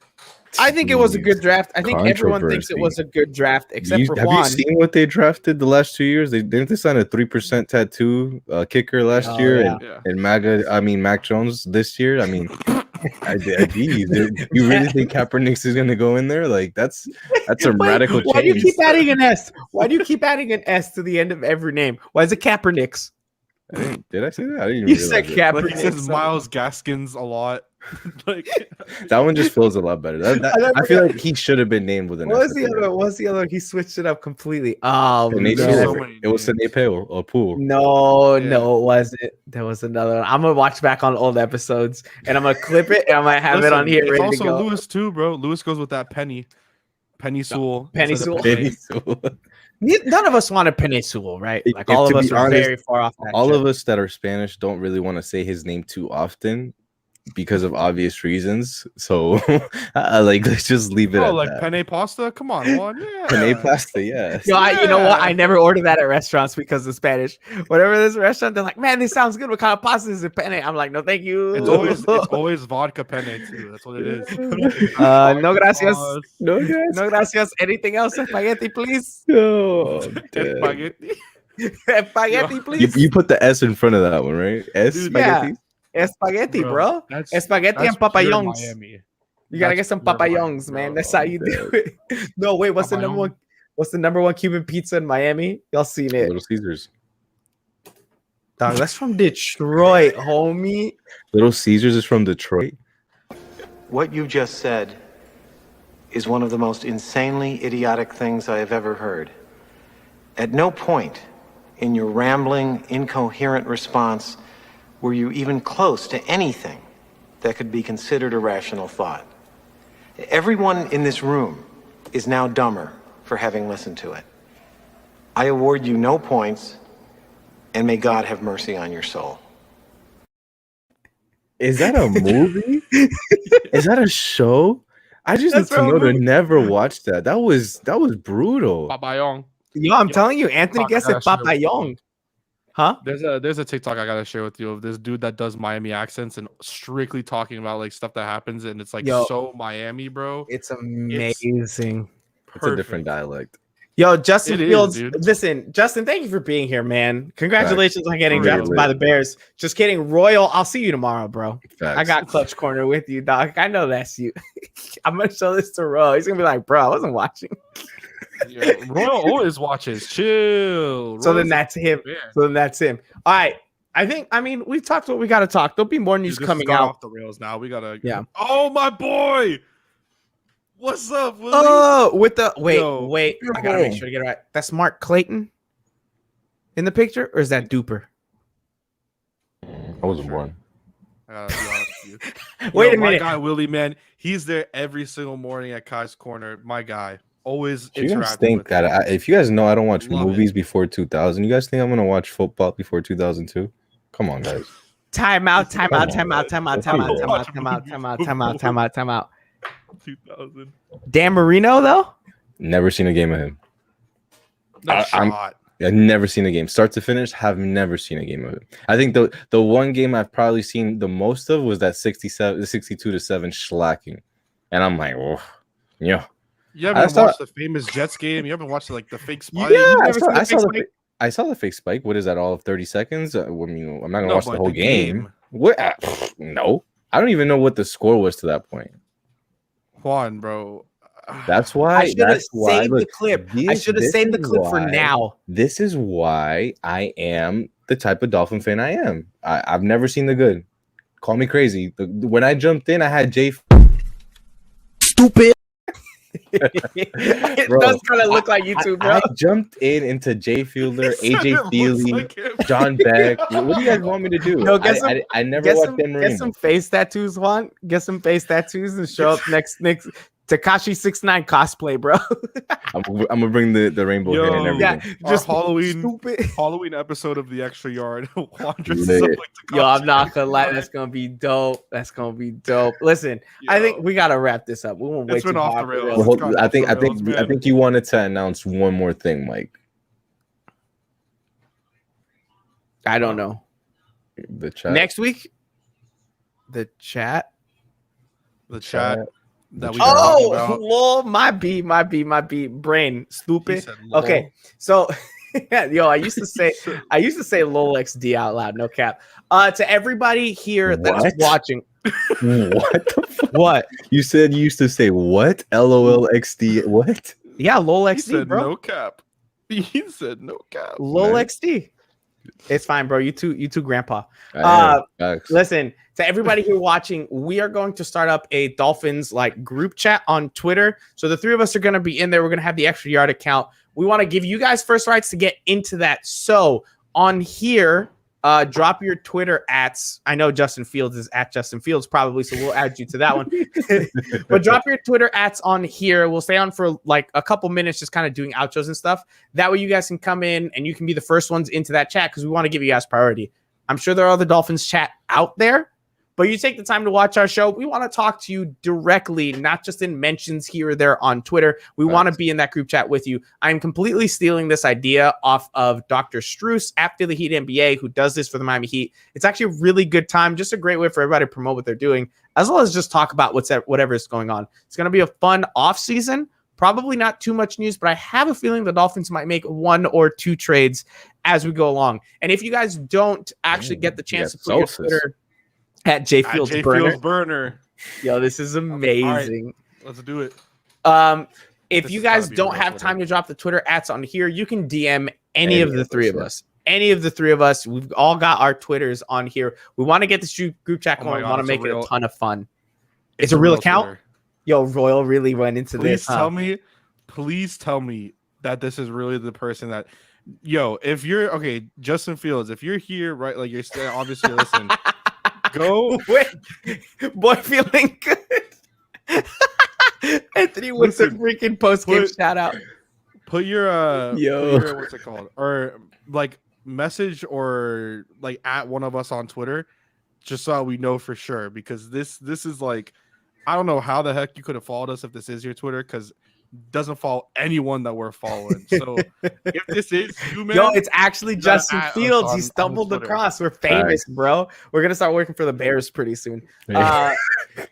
I think it was a good draft. I think everyone thinks it Controversy. was a good draft, except for Have Juan. you seen what they drafted the last 2 years? Didn't they sign a 3% tattoo kicker last Oh, year, yeah. Yeah. and Mac Jones this year? I mean, you really think Kaepernick is gonna go in there? Like that's a Wait, radical why do you change. keep adding an S? Why do you keep adding an S to the end of every name? Why is it Kaepernick's? Did I say that? I didn't even You said realize it. Like he Kaepernick. says Miles Gaskins a lot. Like That one just feels a lot better. I feel like he should have been named with an What was S the at the other? end. What was the other? He switched it up completely. Oh Sene There's man. so Sewell. many It was names. Sene Pool. No, Yeah. no, it wasn't. There was another one. I'm gonna watch back on old episodes and I'm gonna clip it and I might have it on here it's ready also to go. Lewis too, bro. Lewis goes with that Penny Sewell. Penny instead of Sewell. Penny Sewell. None of us wanted Penny Sewell, right? If- Like all to of us be are honest, very far off. That All shit. of us that are Spanish don't really want to say his name too often. because of obvious reasons. So let's just leave it Oh, at like that. penne pasta? Come on, Juan. Yeah. Penne pasta, yes. Yo, you know what? Yeah. I never order that at restaurants because of Spanish. Whatever this restaurant, they're like, man, this sounds good. What kind of pasta is it? Penne. I'm like, no, thank you. It's always vodka penne too. That's what it is. No gracias. Sauce, No, guys. No gracias. Anything else? Spaghetti, please. Oh, damn. spaghetti. Spaghetti, please. You put the S in front of that one, right? S Dude, spaghetti. Spaghetti, bro. Spaghetti That's and pure papayons. Miami. You gotta That's get some pure Miami, papayons, man. bro. That's how you do it. No, wait. What's the number Papayón. one? What's the number one Cuban pizza in Miami? Y'all seen it? Little Caesars. Dog, that's from Detroit, homie. Little Caesars is from Detroit. What you just said is one of the most insanely idiotic things I have ever heard. At no point in your rambling, incoherent response were you even close to anything that could be considered a rational thought. Everyone in this room is now dumber for having listened to it. I award you no points, and may God have mercy on your soul. Is that a movie? Is that a show? I just That's need to from a know to movie. never watch that. That was brutal. Papayón. Yo, I'm telling you, Anthony Fuck, gets I it gotta share with you. papayón. Huh? There's a TikTok I gotta share with you of this dude that does Miami accents and strictly talking about like stuff that happens, and it's like Yo. so Miami, bro. It's amazing. It's a different dialect. Yo, Justin It is, Fields. dude. Listen, Justin, thank you for being here, man. Congratulations on getting Really drafted by lit. the Bears. Just kidding. Royal, I'll see you tomorrow, bro. Facts. I got Clutch Corner with you, dog. I know that's you. I'm gonna show this to Ro. He's gonna be like, bro, I wasn't watching. Yeah, Royal always watches. Chill. So then Royal's that's him. a fan. So then that's him. All right. I mean, we've talked what we gotta talk. There'll be more news Dude, this has coming gone out. off the rails now. We gotta. Yeah. Oh my boy. What's up, Willie? Oh, with the wait. I gotta make Yo. sure to get it right. That's Mark Clayton in the picture, or is that Duper? I wasn't born. I gotta be honest with you. Wait a My minute. guy Willie, man, he's there every single morning at Kai's Corner. My guy, always Do you guys interacting think with that if you guys know I don't watch Love movies before 2000, you guys think I'm gonna watch football before 2002? Come on, guys. Time out. Come on. 2000. Dan Marino, though? Never seen a game of him. No I'm- shot. I've never seen a game, start to finish. Have never seen a game of it. I think the one game I've probably seen the most of was that 62-7 slacking, and I'm like, oh, yeah. You I haven't saw- watched the famous Jets game. You haven't watched like the fake spike. Yeah, You've I never saw, seen the I, fake saw spike? I saw the fake spike. What is that? All of 30 seconds? I mean, I'm not gonna No, watch the but whole the game. What? No, I don't even know what the score was to that point. Juan, bro. That's I why. should have That's why. saved the Look, clip. I this- should have this saved the is clip for why- now. This is why I am the type of Dolphin fan I am. I've never seen the good. Call me crazy. When I jumped in, I had Jay. Stupid. It Bro, does kind of look like you too, bro. I jumped into Jay Fielder, He said it AJ looks Feely, like him. John Beck. What do you guys want me to do? Yo, get some- I never Get watched some, Dan get Marino. some face tattoos, Juan. Get some face tattoos and show up next Tekashi 6ix9ine cosplay, bro. I'm gonna bring the rainbow hair and Yo. everything. Yeah, Our just Halloween stupid. Halloween episode of the Extra Yard. Juan dresses Lit. up like Yo, I'm Tekashi. not gonna lie, that's gonna be dope. That's gonna be dope. Listen, I think Yo. we gotta wrap this up. We won't wait It's been too off far the for rails. this. Well, hold- gone I off think the rails, man. you wanted to announce one more thing, Mike. I don't know. The chat. Next week, the chat. the chat that we Oh, about. lol, my B, brain, He stupid. said, lol. Okay, so yo, I used to say lol XD out loud, no cap. To everybody here that's What? watching, What the fuck? what? You said you used to say what? LOL XD. What? Yeah, lol He XD, said bro. no cap. He said no cap. Lol Nice. XD. It's fine, bro. You too, grandpa. I am. Facts. Listen, to everybody here watching, we are going to start up a Dolphins like group chat on Twitter. So the three of us are going to be in there. We're going to have the Extra Yard account. We want to give you guys first rights to get into that. So on here, drop your Twitter @. I know Justin Fields is at Justin Fields probably, so we'll add you to that one. But drop your Twitter @ on here. We'll stay on for like a couple minutes, just kind of doing outros and stuff. That way you guys can come in and you can be the first ones into that chat because we want to give you guys priority. I'm sure there are other Dolphins chat out there, but you take the time to watch our show, we want to talk to you directly, not just in mentions here or there on Twitter. We want to be in that group chat with you. I'm completely stealing this idea off of Dr. Struess, After the Heat NBA, who does this for the Miami Heat. It's actually a really good time, just a great way for everybody to promote what they're doing, as well as just talk about whatever is going on. It's going to be a fun off season. Probably not too much news, but I have a feeling the Dolphins might make 1 or 2 trades as we go along. And if you guys don't actually get the chance to put your Twitter at JFieldsBurner, yo, this is amazing. Right, let's do it. If you guys don't have time to drop the Twitter @s on here, you can DM any of the three of us. Any of the three of us. We've all got our Twitters on here. We want to get this group chat going. We want to make it a ton of fun. It's a real account. Twitter. Yo, Royal really went into this. Please tell me that this is really the person that. Yo, if you're okay, Justin Fields, if you're here, right, like you're still obviously listening. Go, boy, feeling good. Anthony with a freaking post game shout out. Put your put your, what's it called, or like message or like at one of us on Twitter, just so we know for sure, because this is like. I don't know how the heck you could have followed us if this is your Twitter, because it doesn't follow anyone that we're following. So if this is you, man, yo, it's actually Justin Fields. He stumbled across. We're famous, bro. We're gonna start working for the Bears pretty soon.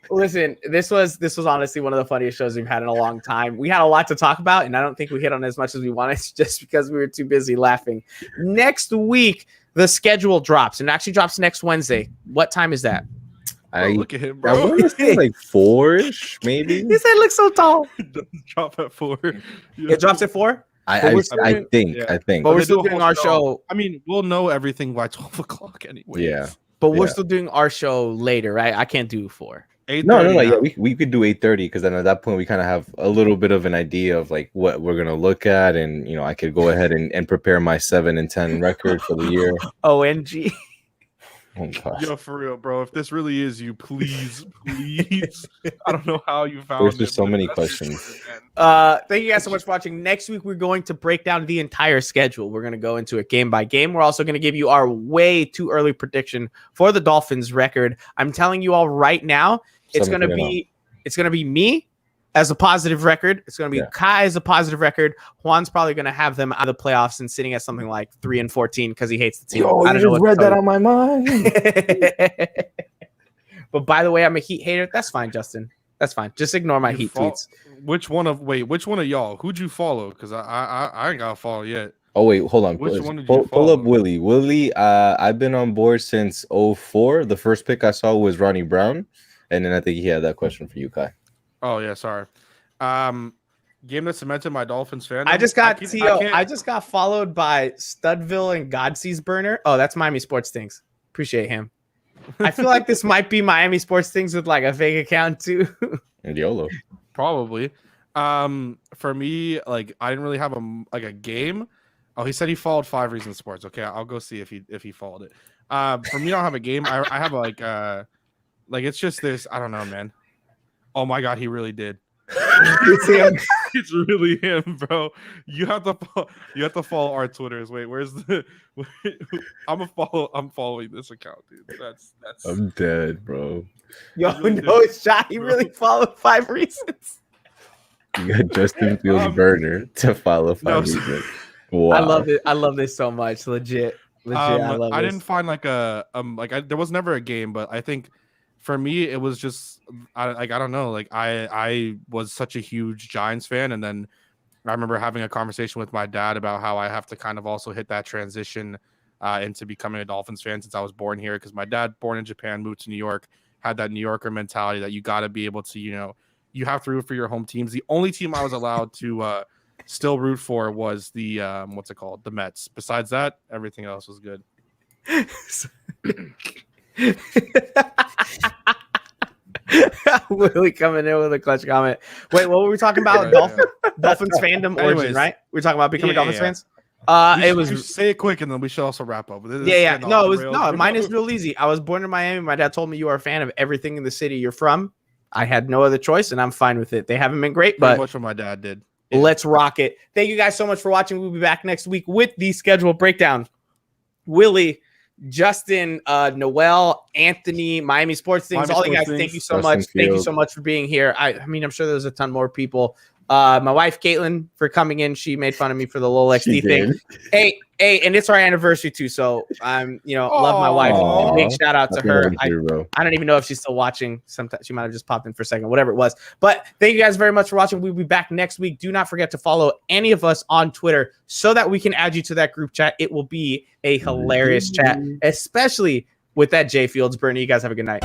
Listen, this was honestly one of the funniest shows we've had in a long time. We had a lot to talk about, and I don't think we hit on as much as we wanted, just because we were too busy laughing. Next week, the schedule drops, and it actually drops next Wednesday. What time is that? Look at him, bro. I want to say like 4-ish, maybe. His head looks so tall. It doesn't drop at 4. It drops at 4? I think. But we're still doing our show. I mean, we'll know everything by 12 o'clock anyway. Yeah. But we're still doing our show later, right? I can't do 4. No. Yeah, we could do 8:30, because then at that point we kind of have a little bit of an idea of like what we're gonna look at, and I could go ahead and prepare my 7-10 record for the year. OMG. Oh, yo, for real, bro. If this really is you, please. I don't know how you found There's just so many questions. Thank you guys so much for watching. Next week, we're going to break down the entire schedule. We're going to go into it game by game. We're also going to give you our way too early prediction for the Dolphins record. I'm telling you all right now, it's going to be me as a positive record. It's going to be Kai as a positive record. Juan's probably going to have them out of the playoffs and sitting at something like 3-14 because he hates the team. Yo, you just read that on my mind. But by the way, I'm a Heat hater. That's fine, Justin. That's fine. Just ignore my Heat tweets. Which one of y'all? Who'd you follow? Because I ain't got to follow yet. Oh, wait, hold on. Which one did you pull up Willie. Willie, I've been on board since 2004. The first pick I saw was Ronnie Brown. And then I think he had that question for you, Kai. Oh yeah, sorry. Game that cemented my Dolphins fan. I just got followed by Studville and Godsee's burner. Oh, that's Miami Sports Things. Appreciate him. I feel like this might be Miami Sports Things with like a fake account too. And YOLO. Probably. For me, like I didn't really have a game. Oh, he said he followed 5 Reasons Sports. Okay, I'll go see if he followed it. For me, I don't have a game. I have like it's just this. I don't know, man. Oh my God, he really did. It's him. It's really him, bro. You have to follow our Twitters. Wait, where's the? I'm following this account, dude. That's. I'm dead, bro. Yo, really no shot. He really followed 5 Reasons. You got Justin Fields burner to follow 5 Reasons. Wow. I love it. I love this so much. Legit. I love I this. didn't find like there was never a game, but I think. For me, it was just I don't know. Like I was such a huge Giants fan, and then I remember having a conversation with my dad about how I have to kind of also hit that transition into becoming a Dolphins fan since I was born here. Because my dad, born in Japan, moved to New York, had that New Yorker mentality that you got to be able to, you have to root for your home teams. The only team I was allowed to still root for was the the Mets. Besides that, everything else was good. Willie coming in with a clutch comment. Wait, what were we talking about? Dolphins fandom origin, right? We're talking about becoming Dolphins fans. It was say it quick, and then we should also wrap up. Mine is real easy. I was born in Miami. My dad told me you are a fan of everything in the city you're from. I had no other choice, and I'm fine with it. They haven't been great, but much what my dad did. Let's rock it. Thank you guys so much for watching. We'll be back next week with the schedule breakdown. Willie, Justin, Noel, Anthony, Miami Sports Things, Miami all you Sports guys, thank Things, you so Justin much. Thank you Field. so much for being here. I mean, I'm sure there's a ton more people. My wife, Caitlin, for coming in. She made fun of me for the Lil She XD thing. did. Hey, and it's our anniversary too. So I'm, love my wife. Aw. Big shout out to Happy her. anniversary, bro. I don't even know if she's still watching. Sometimes she might have just popped in for a second, whatever it was. But thank you guys very much for watching. We'll be back next week. Do not forget to follow any of us on Twitter so that we can add you to that group chat. It will be a hilarious chat, especially with that Jay Fields burn. You guys have a good night.